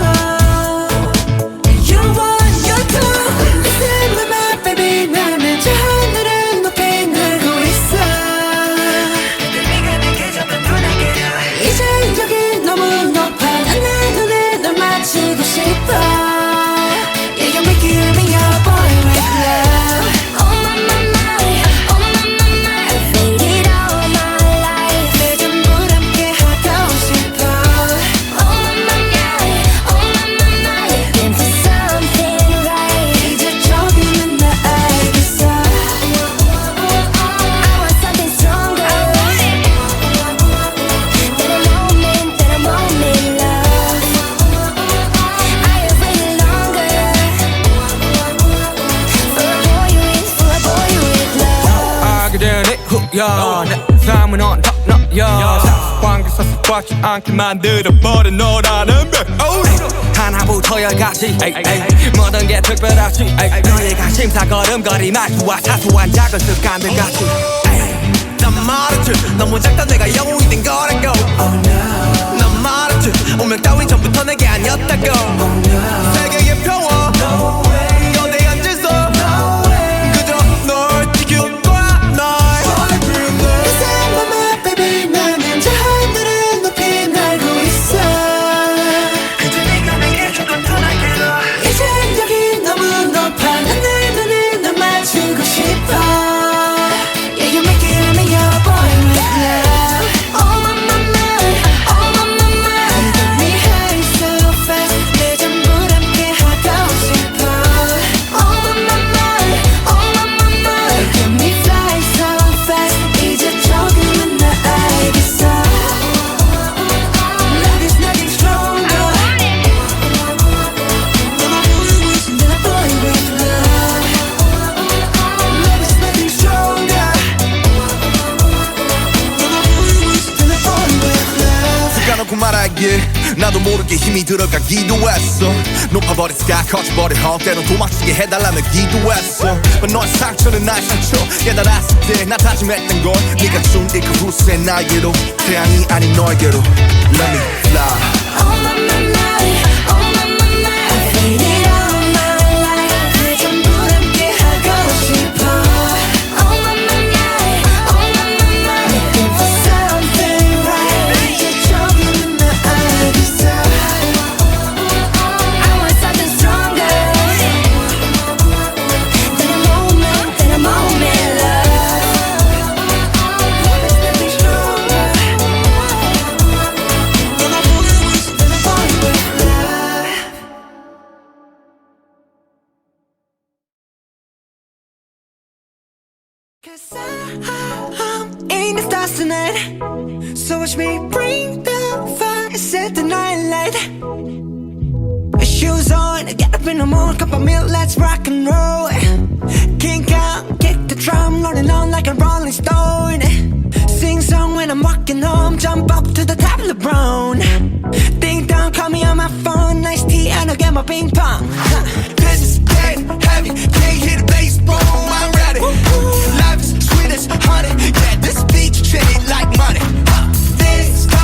내 삶은 on top 너야 관계 섭섭하지 않게 만들어버린 너라는 배 하나부터 열까지 모든 게 특별하지 너의 관심사 걸음걸이 말투와 사소한 작은 습관들 같이 난 말했지 너무 작다 내가 영웅이 된 거라고 난 말했지 운명 따윈 전부터 내게 아니었다고 세계의 평화 거대한 질서 그저 널 지킬 거야 날 나도 모르게 힘이 들어가기도 했어 높아버린 스카 커져버린 헛 때론 도망치게 해달라며 기도했어 너의 상처는 나의 상처 깨달았을 때 나 다짐했던 건 네가 준 이 그 후세 나에게로 태양이 아닌 너에게로 Let me fly Oh my my my oh my my my I feel it all my life 그 전부 함께 하고 싶어 Oh my my my oh my my my looking for something right 이제 조금은 나 알겠어 I want something stronger than a moment love There's nothing stronger than a boy with love Cause I'm in the stars tonight So watch me bring the fire Set the night light Shoes on, get up in the morning Cup of milk, let's rock and roll Kink out, kick the drum Rolling on like a rolling stone Sing song when I'm walking home Jump up to the top of the brown Ding dong, call me on my phone Nice tea and I'll get my ping pong This is getting heavy, can't hear the bass boom, I'm ready Life is sweet as honey, yeah this beat chain like money This go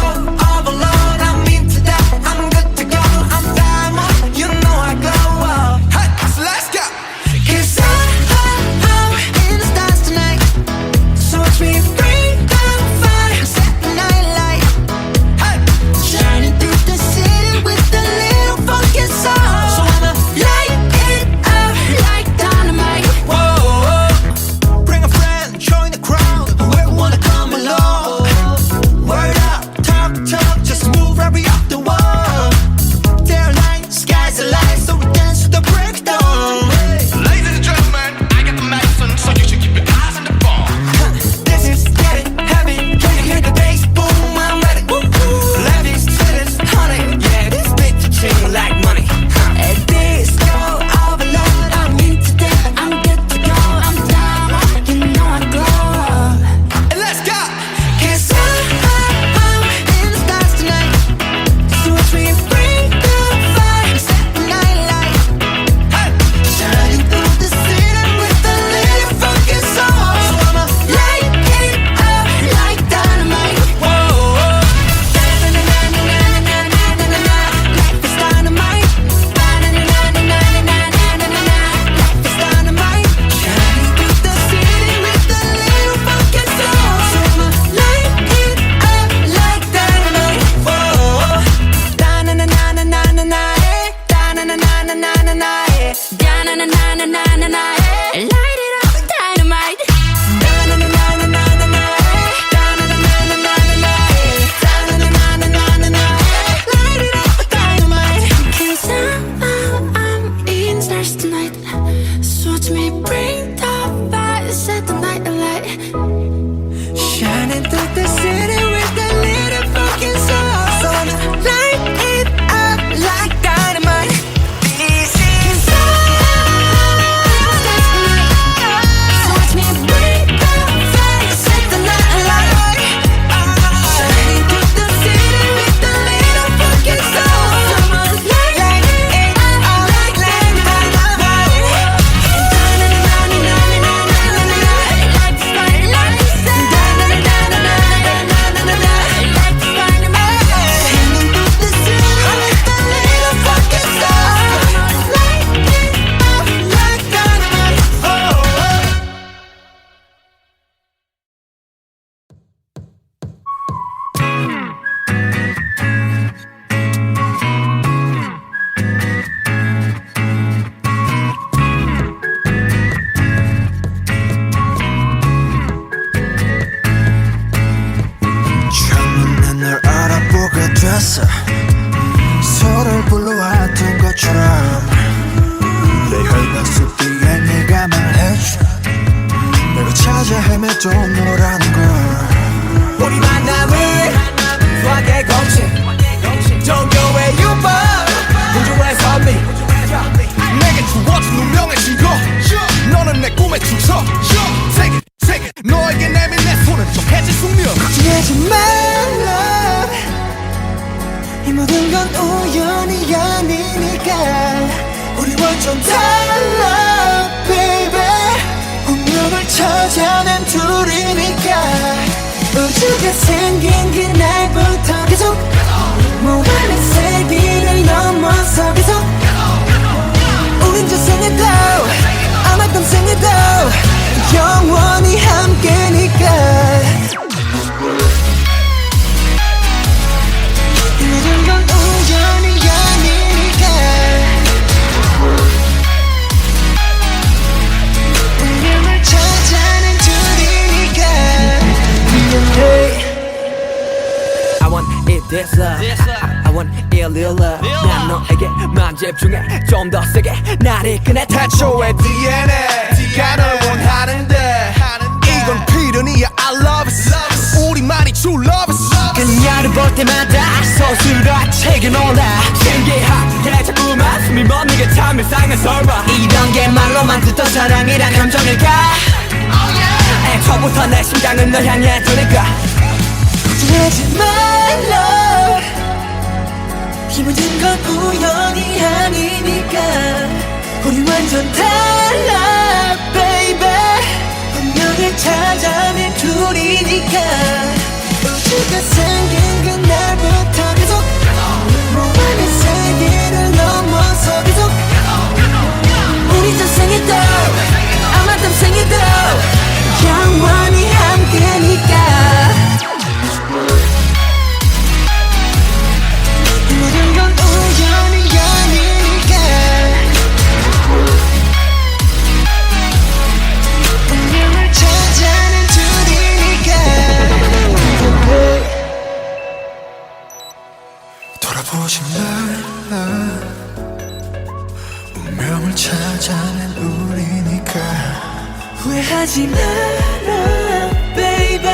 all alone, I'm into that, I'm good to go I'm diamond, you know I glow up Hey, so let's go Cause I'm in the 않았어 서로를 불러왔던 것처럼 내 혈박수 뒤에 네가 말해줘 내가 찾아 헤맸던 너라는 걸 우리 만남을 수학의 공식 종교의 유법 우주의 선미 내게 주어진 운명의 증거 너는 내 꿈의 주석 Take it 너에게 내민 내 손은 좀 해질 숙명 걱정하지 말라 이 모든 건 우연이 아니니까 우리 완전 달라 baby 운명을 찾아낸 둘이니까 우주가 생긴 그날부터 계속 무한의 세기를 넘어서 계속 우린 저 생에도 아마 떤 생에도 영원히 함께니까 이 모든 건 우연이 아니니까 운명을 찾아낸 둘이니까 미안해 I want it this love I want it real love 난 너에게만 집중해 좀 더 세게 나를 이끄네 태초의 DNA 네가 널 원하는데 이건 필연이야 I love it 우리만이 true love it 그녀를 볼 때마다 서술과 책에 놀라 신기하게 자꾸만 숨이 멎는 참 이상한 설마 이런 게 말로만 듣던 사랑이란 감정일까 애초부터 내 심장은 널 향해 두니까 걱정하지 말라 이 모든 건 우연이 아니니까 우리 완전 달라 baby 운명을 찾아낸 둘이니까 우주가 생긴 그날부터 계속 무한의 세계를 넘어서 계속 우리 저 생에도 아마 다음 생에도 영원히 함께니까 이 모든 건 우연이 아니니까 운명을 찾아낸 둘이니까 돌아보지 말라 운명을 찾아낸 우리니까 후회하지 마라 baby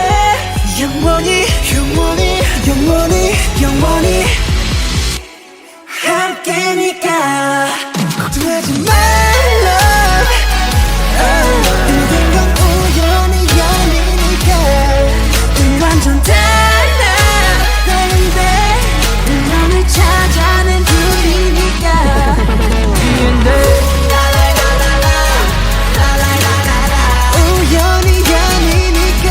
영원히 영원히 영원히 영원히 함께니까 걱정하지 말라 이 모든 건 우연이 아니니까 우리 완전 달라 baby 운명을 찾아낸 둘이니까 우연이 아니니까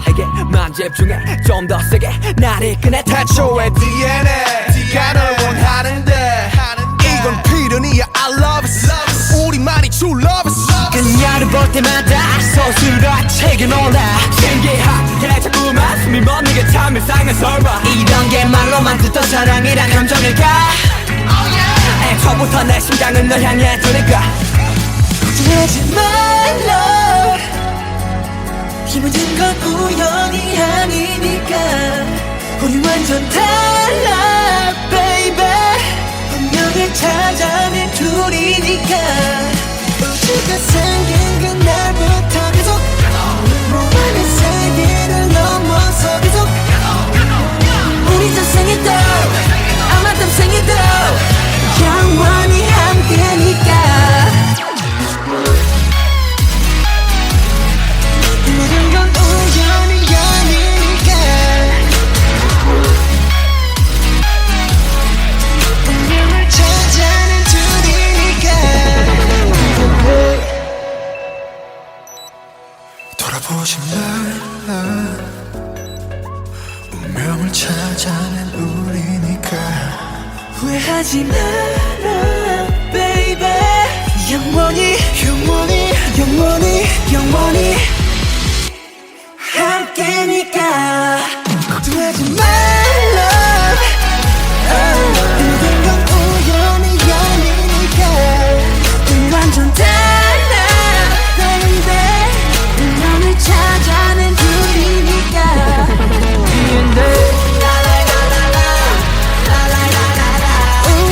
에게만 집중해 좀 더 세게 나를 이끄네 태초의 DNA가 널 원하는데 이건 필연이야 I love it 우리만이 true love it 그녀를 볼 때마다 소스가 책에 놀라 신기하게 자꾸만 숨이 멎는 참 이상한 설마 이런 게 말로만 듣던 사랑이란 감정일까 애초부터 내 심장은 널 향해 두니까 하지 말라 이 모든 건 우연이 아니니까 우리 완전 달라 baby 운명을 찾아낸 둘이니까 우주가 생긴 그날부터 계속 무한의 세계를 넘어서 계속 우리 전생에도 아마 땀생에도 영원히 함께니까 모든 건 우연이 아니니까 운명을 찾아낸 둘이니까 돌아보지 마 운명을 찾아낸 우리니까 후회하지 마라 baby 영원히 영원히 영원히 영원히 함께니까 걱정하지 말라 모든 건 우연이 아니니까 우리 완전 달라 baby 운명을 찾아낸 둘이니까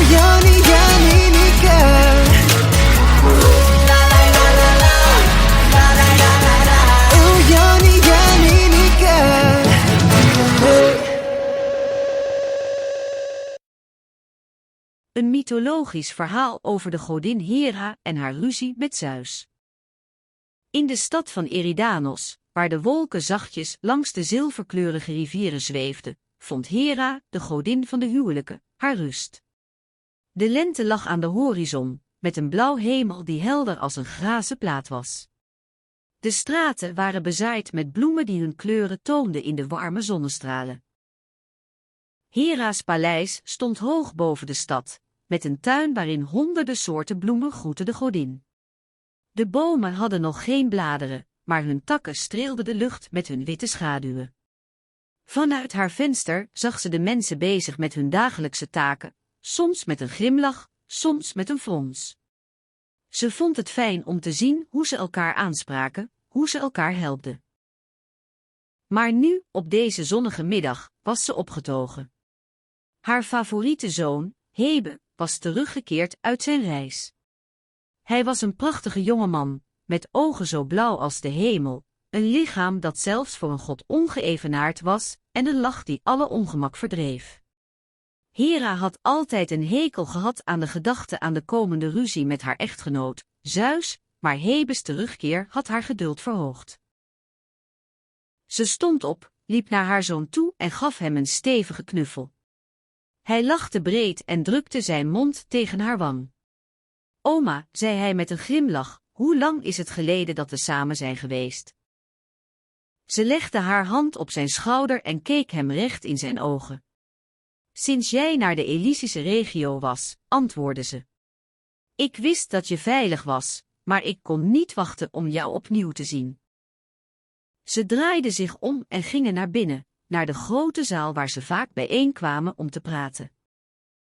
우연이 아니니까 우연이 아니니까 Een mythologisch verhaal over de godin Hera en haar ruzie met Zeus. In de stad van Eridanos, waar de wolken zachtjes langs de zilverkleurige rivieren zweefden, vond Hera, de godin van de huwelijken, haar rust. De lente lag aan de horizon, met een blauw hemel die helder als een grazen plaat was. De straten waren bezaaid met bloemen die hun kleuren toonden in de warme zonnestralen. Hera's paleis stond hoog boven de stad, met een tuin waarin honderden soorten bloemen groetten de godin. De bomen hadden nog geen bladeren, maar hun takken streelden de lucht met hun witte schaduwen. Vanuit haar venster zag ze de mensen bezig met hun dagelijkse taken, soms met een glimlach, soms met een frons. Ze vond het fijn om te zien hoe ze elkaar aanspraken, hoe ze elkaar helpten. Maar nu, op deze zonnige middag, was ze opgetogen. Haar favoriete zoon, Hebe, was teruggekeerd uit zijn reis. Hij was een prachtige jongeman, met ogen zo blauw als de hemel, een lichaam dat zelfs voor een god ongeëvenaard was en een lach die alle ongemak verdreef. Hera had altijd een hekel gehad aan de gedachte aan de komende ruzie met haar echtgenoot, Zeus, maar Hebes terugkeer had haar geduld verhoogd. Ze stond op, liep naar haar zoon toe en gaf hem een stevige knuffel. Hij lachte breed en drukte zijn mond tegen haar wang. Oma, zei hij met een glimlach, hoe lang is het geleden dat we samen zijn geweest? Ze legde haar hand op zijn schouder en keek hem recht in zijn ogen. Sinds jij naar de Elysische regio was, antwoordde ze. Ik wist dat je veilig was, maar ik kon niet wachten om jou opnieuw te zien. Ze draaiden zich om en gingen naar binnen, naar de grote zaal waar ze vaak bijeenkwamen om te praten.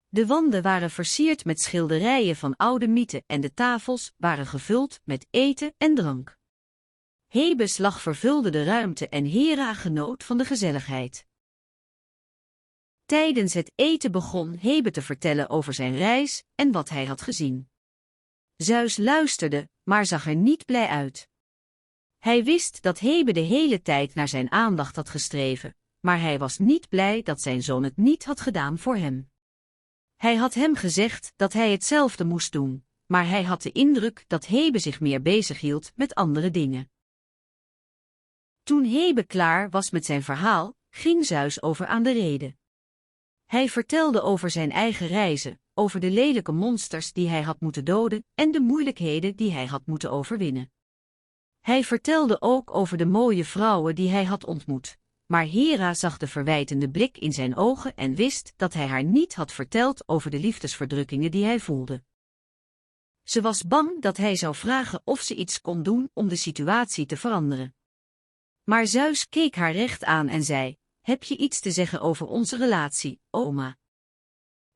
De wanden waren versierd met schilderijen van oude mythen en de tafels waren gevuld met eten en drank. Hebes lach vervulde de ruimte en Hera genoot van de gezelligheid. Tijdens het eten begon Hebe te vertellen over zijn reis en wat hij had gezien. Zeus luisterde, maar zag er niet blij uit. Hij wist dat Hebe de hele tijd naar zijn aandacht had gestreven, maar hij was niet blij dat zijn zoon het niet had gedaan voor hem. Hij had hem gezegd dat hij hetzelfde moest doen, maar hij had de indruk dat Hebe zich meer bezighield met andere dingen. Toen Hebe klaar was met zijn verhaal, ging Zeus over aan de rede. Hij vertelde over zijn eigen reizen, over de lelijke monsters die hij had moeten doden en de moeilijkheden die hij had moeten overwinnen. Hij vertelde ook over de mooie vrouwen die hij had ontmoet, maar Hera zag de verwijtende blik in zijn ogen en wist dat hij haar niet had verteld over de liefdesverdrukkingen die hij voelde. Ze was bang dat hij zou vragen of ze iets kon doen om de situatie te veranderen. Maar Zeus keek haar recht aan en zei: heb je iets te zeggen over onze relatie, oma?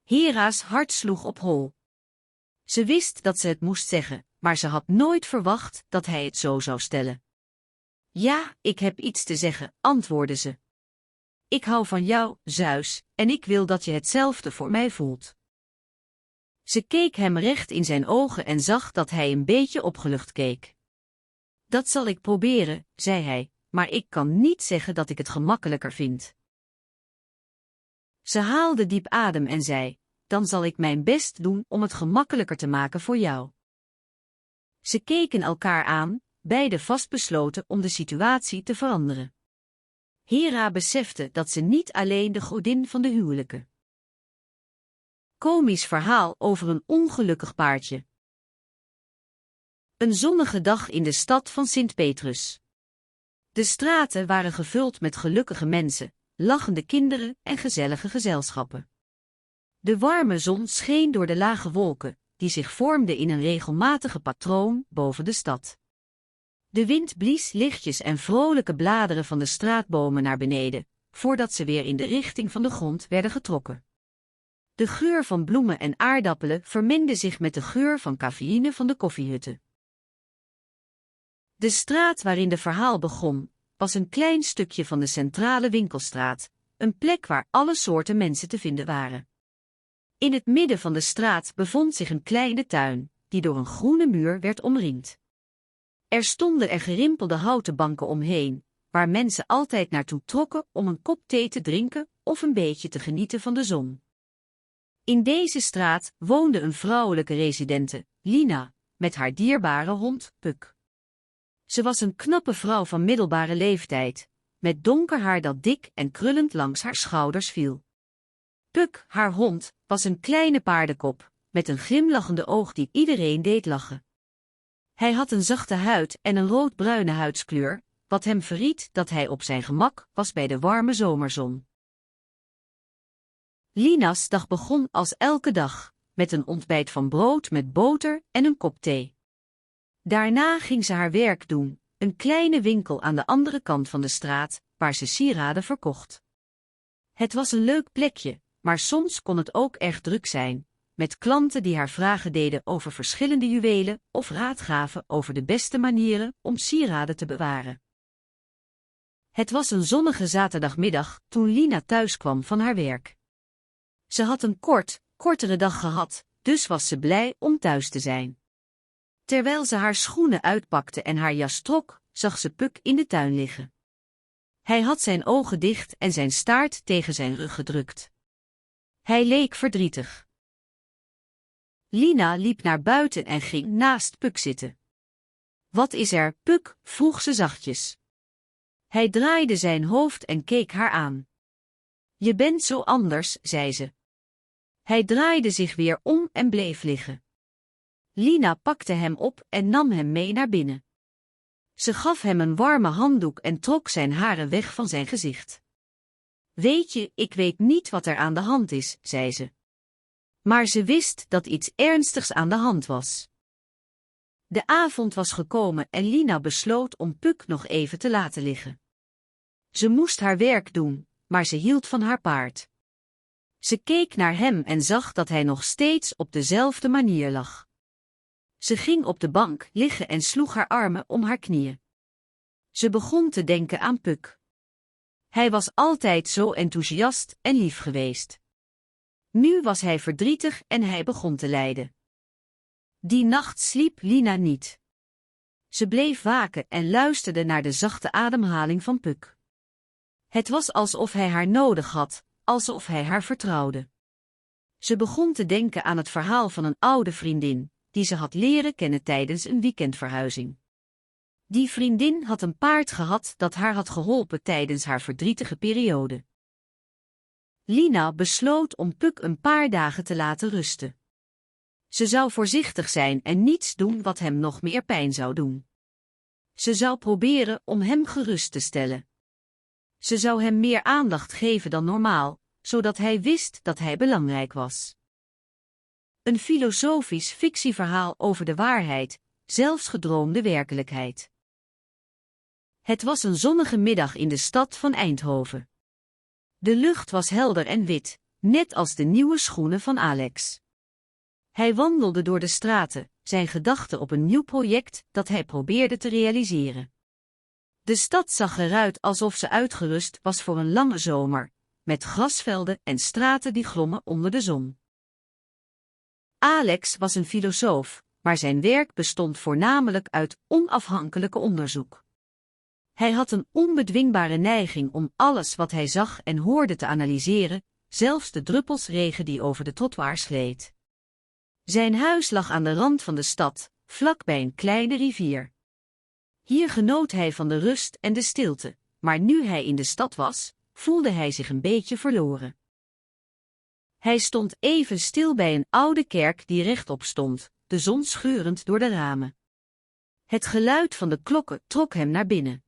Hera's hart sloeg op hol. Ze wist dat ze het moest zeggen, maar ze had nooit verwacht dat hij het zo zou stellen. Ja, ik heb iets te zeggen, antwoordde ze. Ik hou van jou, Zeus, en ik wil dat je hetzelfde voor mij voelt. Ze keek hem recht in zijn ogen en zag dat hij een beetje opgelucht keek. Dat zal ik proberen, zei hij, maar ik kan niet zeggen dat ik het gemakkelijker vind. Ze haalde diep adem en zei: dan zal ik mijn best doen om het gemakkelijker te maken voor jou. Ze keken elkaar aan, beiden vastbesloten om de situatie te veranderen. Hera besefte dat ze niet alleen de godin van de huwelijken. Komisch verhaal over een ongelukkig paartje. Een zonnige dag in de stad van Sint-Petrus. De straten waren gevuld met gelukkige mensen, lachende kinderen en gezellige gezelschappen. De warme zon scheen door de lage wolken, die zich vormden in een regelmatige patroon boven de stad. De wind blies lichtjes en vrolijke bladeren van de straatbomen naar beneden, voordat ze weer in de richting van de grond werden getrokken. De geur van bloemen en aardappelen vermengde zich met de geur van cafeïne van de koffiehutten. De straat waarin de verhaal begon, was een klein stukje van de centrale winkelstraat, een plek waar alle soorten mensen te vinden waren. In het midden van de straat bevond zich een kleine tuin, die door een groene muur werd omringd. Er stonden gerimpelde houten banken omheen, waar mensen altijd naartoe trokken om een kop thee te drinken of een beetje te genieten van de zon. In deze straat woonde een vrouwelijke residente, Lina, met haar dierbare hond, Puck. Ze was een knappe vrouw van middelbare leeftijd, met donker haar dat dik en krullend langs haar schouders viel. Puck, haar hond, was een kleine paardenkop, met een glimlachende oog die iedereen deed lachen. Hij had een zachte huid en een roodbruine huidskleur, wat hem verried dat hij op zijn gemak was bij de warme zomerzon. Lina's dag begon als elke dag, met een ontbijt van brood met boter en een kop thee. Daarna ging ze haar werk doen, een kleine winkel aan de andere kant van de straat, waar ze sieraden verkocht. Het was een leuk plekje, maar soms kon het ook erg druk zijn, met klanten die haar vragen deden over verschillende juwelen of raad gaven over de beste manieren om sieraden te bewaren. Het was een zonnige zaterdagmiddag toen Lina thuis kwam van haar werk. Ze had een kortere dag gehad, dus was ze blij om thuis te zijn. Terwijl ze haar schoenen uitpakte en haar jas trok, zag ze Puck in de tuin liggen. Hij had zijn ogen dicht en zijn staart tegen zijn rug gedrukt. Hij leek verdrietig. Lina liep naar buiten en ging naast Puck zitten. Wat is er, Puck? Vroeg ze zachtjes. Hij draaide zijn hoofd en keek haar aan. Je bent zo anders, zei ze. Hij draaide zich weer om en bleef liggen. Lina pakte hem op en nam hem mee naar binnen. Ze gaf hem een warme handdoek en trok zijn haren weg van zijn gezicht. Weet je, ik weet niet wat er aan de hand is, zei ze. Maar ze wist dat iets ernstigs aan de hand was. De avond was gekomen en Lina besloot om Puck nog even te laten liggen. Ze moest haar werk doen, maar ze hield van haar paard. Ze keek naar hem en zag dat hij nog steeds op dezelfde manier lag. Ze ging op de bank liggen en sloeg haar armen om haar knieën. Ze begon te denken aan Puck. Hij was altijd zo enthousiast en lief geweest. Nu was hij verdrietig en hij begon te lijden. Die nacht sliep Lina niet. Ze bleef waken en luisterde naar de zachte ademhaling van Puck. Het was alsof hij haar nodig had, alsof hij haar vertrouwde. Ze begon te denken aan het verhaal van een oude vriendin, die ze had leren kennen tijdens een weekendverhuizing. Die vriendin had een paard gehad dat haar had geholpen tijdens haar verdrietige periode. Lina besloot om Puck een paar dagen te laten rusten. Ze zou voorzichtig zijn en niets doen wat hem nog meer pijn zou doen. Ze zou proberen om hem gerust te stellen. Ze zou hem meer aandacht geven dan normaal, zodat hij wist dat hij belangrijk was. Een filosofisch fictieverhaal over de waarheid, zelfs gedroomde werkelijkheid. Het was een zonnige middag in de stad van Eindhoven. De lucht was helder en wit, net als de nieuwe schoenen van Alex. Hij wandelde door de straten, zijn gedachten op een nieuw project dat hij probeerde te realiseren. De stad zag eruit alsof ze uitgerust was voor een lange zomer, met grasvelden en straten die glommen onder de zon. Alex was een filosoof, maar zijn werk bestond voornamelijk uit onafhankelijke onderzoek. Hij had een onbedwingbare neiging om alles wat hij zag en hoorde te analyseren, zelfs de druppels regen die over de trottoirs gleed. Zijn huis lag aan de rand van de stad, vlak bij een kleine rivier. Hier genoot hij van de rust en de stilte, maar nu hij in de stad was, voelde hij zich een beetje verloren. Hij stond even stil bij een oude kerk die rechtop stond, de zon scheurend door de ramen. Het geluid van de klokken trok hem naar binnen.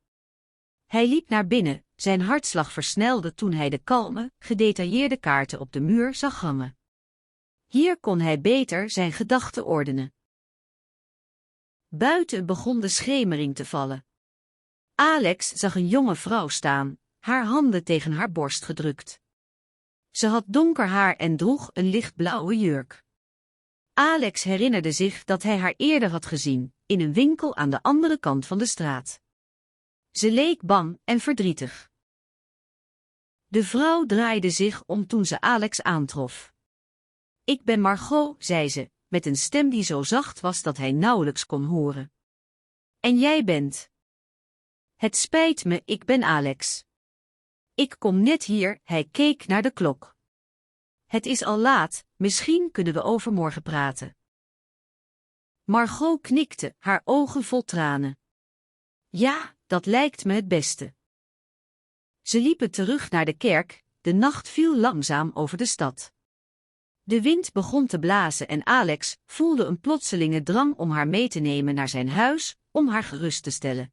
Hij liep naar binnen, zijn hartslag versnelde toen hij de kalme, gedetailleerde kaarten op de muur zag hangen. Hier kon hij beter zijn gedachten ordenen. Buiten begon de schemering te vallen. Alex zag een jonge vrouw staan, haar handen tegen haar borst gedrukt. Ze had donker haar en droeg een lichtblauwe jurk. Alex herinnerde zich dat hij haar eerder had gezien, in een winkel aan de andere kant van de straat. Ze leek bang en verdrietig. De vrouw draaide zich om toen ze Alex aantrof. Ik ben Margot, zei ze, met een stem die zo zacht was dat hij nauwelijks kon horen. En jij bent? Het spijt me, ik ben Alex. Ik kom net hier, hij keek naar de klok. Het is al laat, misschien kunnen we overmorgen praten. Margot knikte, haar ogen vol tranen. Ja, dat lijkt me het beste. Ze liepen terug naar de kerk, de nacht viel langzaam over de stad. De wind begon te blazen en Alex voelde een plotselinge drang om haar mee te nemen naar zijn huis, om haar gerust te stellen.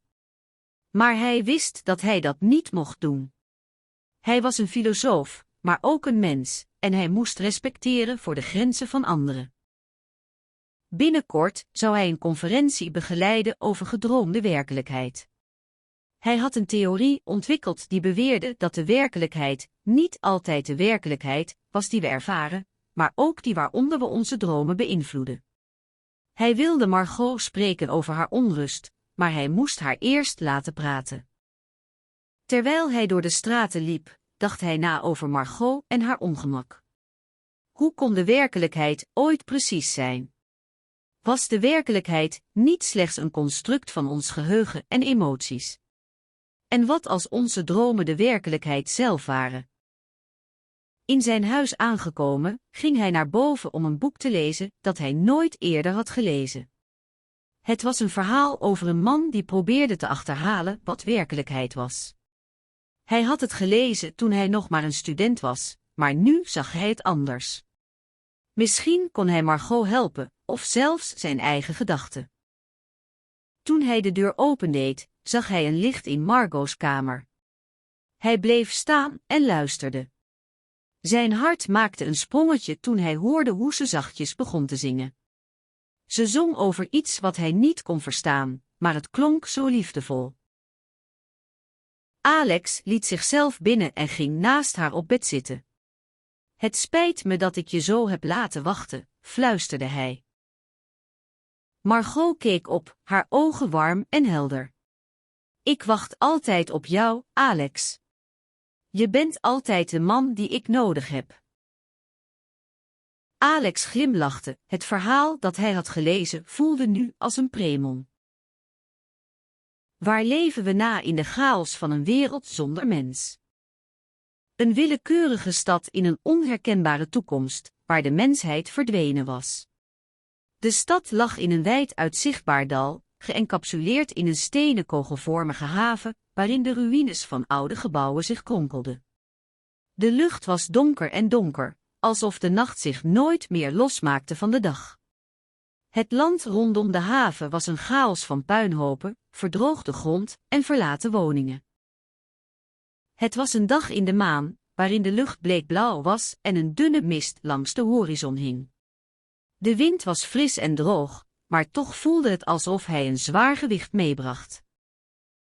Maar hij wist dat hij dat niet mocht doen. Hij was een filosoof, maar ook een mens, en hij moest respecteren voor de grenzen van anderen. Binnenkort zou hij een conferentie begeleiden over gedroomde werkelijkheid. Hij had een theorie ontwikkeld die beweerde dat de werkelijkheid niet altijd de werkelijkheid was die we ervaren, maar ook die waaronder we onze dromen beïnvloeden. Hij wilde Margot spreken over haar onrust, maar hij moest haar eerst laten praten. Terwijl hij door de straten liep, dacht hij na over Margot en haar ongemak. Hoe kon de werkelijkheid ooit precies zijn? Was de werkelijkheid niet slechts een construct van ons geheugen en emoties? En wat als onze dromen de werkelijkheid zelf waren? In zijn huis aangekomen, ging hij naar boven om een boek te lezen dat hij nooit eerder had gelezen. Het was een verhaal over een man die probeerde te achterhalen wat werkelijkheid was. Hij had het gelezen toen hij nog maar een student was, maar nu zag hij het anders. Misschien kon hij Margot helpen, of zelfs zijn eigen gedachten. Toen hij de deur opendeed, zag hij een licht in Margot's kamer. Hij bleef staan en luisterde. Zijn hart maakte een sprongetje toen hij hoorde hoe ze zachtjes begon te zingen. Ze zong over iets wat hij niet kon verstaan, maar het klonk zo liefdevol. Alex liet zichzelf binnen en ging naast haar op bed zitten. Het spijt me dat ik je zo heb laten wachten, fluisterde hij. Margot keek op, haar ogen warm en helder. Ik wacht altijd op jou, Alex. Je bent altijd de man die ik nodig heb. Alex glimlachte, het verhaal dat hij had gelezen voelde nu als een premon. Waar leven we na in de chaos van een wereld zonder mens? Een willekeurige stad in een onherkenbare toekomst, waar de mensheid verdwenen was. De stad lag in een wijd uitzichtbaar dal, geëncapsuleerd in een stenen kogelvormige haven, waarin de ruïnes van oude gebouwen zich kronkelden. De lucht was donker en donker, alsof de nacht zich nooit meer losmaakte van de dag. Het land rondom de haven was een chaos van puinhopen, verdroogde grond en verlaten woningen. Het was een dag in de maan, waarin de lucht bleekblauw was en een dunne mist langs de horizon hing. De wind was fris en droog, maar toch voelde het alsof hij een zwaar gewicht meebracht.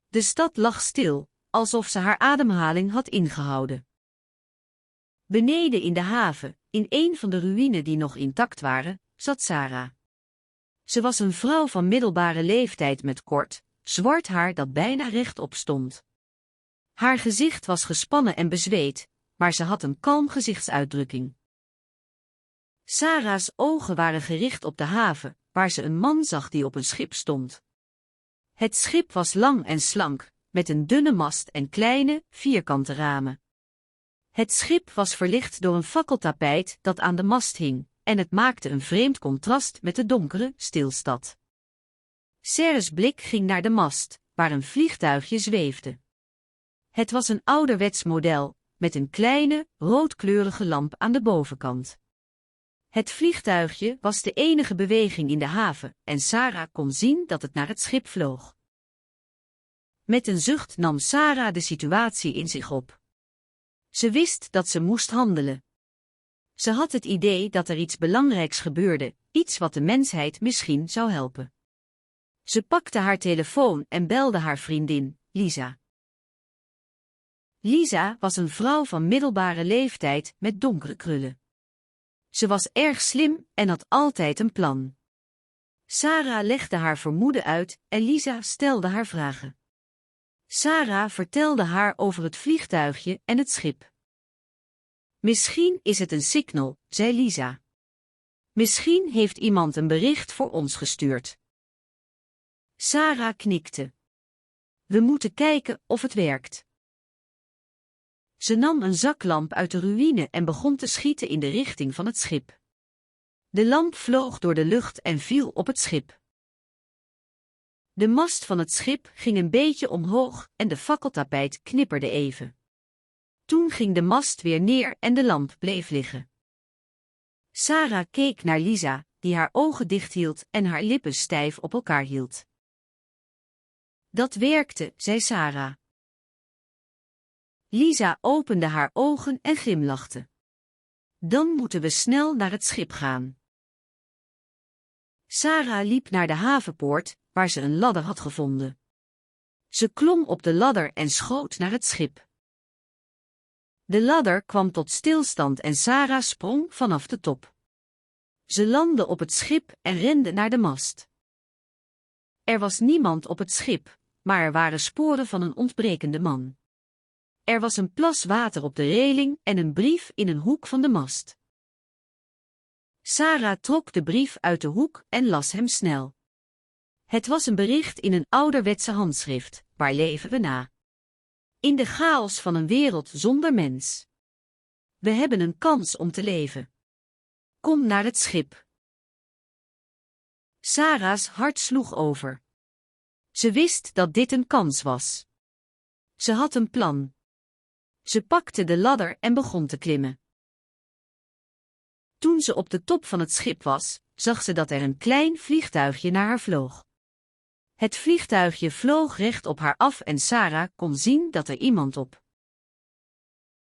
De stad lag stil, alsof ze haar ademhaling had ingehouden. Beneden in de haven, in een van de ruïnen die nog intact waren, zat Sarah. Ze was een vrouw van middelbare leeftijd met kort, zwart haar dat bijna rechtop stond. Haar gezicht was gespannen en bezweet, maar ze had een kalm gezichtsuitdrukking. Sarah's ogen waren gericht op de haven, waar ze een man zag die op een schip stond. Het schip was lang en slank, met een dunne mast en kleine, vierkante ramen. Het schip was verlicht door een fakkeltapijt dat aan de mast hing, en het maakte een vreemd contrast met de donkere, stilstad. Sarah's blik ging naar de mast, waar een vliegtuigje zweefde. Het was een ouderwets model, met een kleine, roodkleurige lamp aan de bovenkant. Het vliegtuigje was de enige beweging in de haven, en Sarah kon zien dat het naar het schip vloog. Met een zucht nam Sarah de situatie in zich op. Ze wist dat ze moest handelen. Ze had het idee dat er iets belangrijks gebeurde, iets wat de mensheid misschien zou helpen. Ze pakte haar telefoon en belde haar vriendin, Lisa. Lisa was een vrouw van middelbare leeftijd met donkere krullen. Ze was erg slim en had altijd een plan. Sarah legde haar vermoeden uit en Lisa stelde haar vragen. Sarah vertelde haar over het vliegtuigje en het schip. Misschien is het een signal, zei Lisa. Misschien heeft iemand een bericht voor ons gestuurd. Sarah knikte. We moeten kijken of het werkt. Ze nam een zaklamp uit de ruïne en begon te schieten in de richting van het schip. De lamp vloog door de lucht en viel op het schip. De mast van het schip ging een beetje omhoog en de fakkeltapijt knipperde even. Toen ging de mast weer neer en de lamp bleef liggen. Sarah keek naar Lisa, die haar ogen dichthield en haar lippen stijf op elkaar hield. Dat werkte, zei Sarah. Lisa opende haar ogen en glimlachte. Dan moeten we snel naar het schip gaan. Sarah liep naar de havenpoort, waar ze een ladder had gevonden. Ze klom op de ladder en schoot naar het schip. De ladder kwam tot stilstand en Sarah sprong vanaf de top. Ze landde op het schip en rende naar de mast. Er was niemand op het schip, maar er waren sporen van een ontbrekende man. Er was een plas water op de reling en een brief in een hoek van de mast. Sarah trok de brief uit de hoek en las hem snel. Het was een bericht in een ouderwetse handschrift, waar leven we na. In de chaos van een wereld zonder mens. We hebben een kans om te leven. Kom naar het schip. Sarah's hart sloeg over. Ze wist dat dit een kans was. Ze had een plan. Ze pakte de ladder en begon te klimmen. Toen ze op de top van het schip was, zag ze dat er een klein vliegtuigje naar haar vloog. Het vliegtuigje vloog recht op haar af en Sarah kon zien dat er iemand op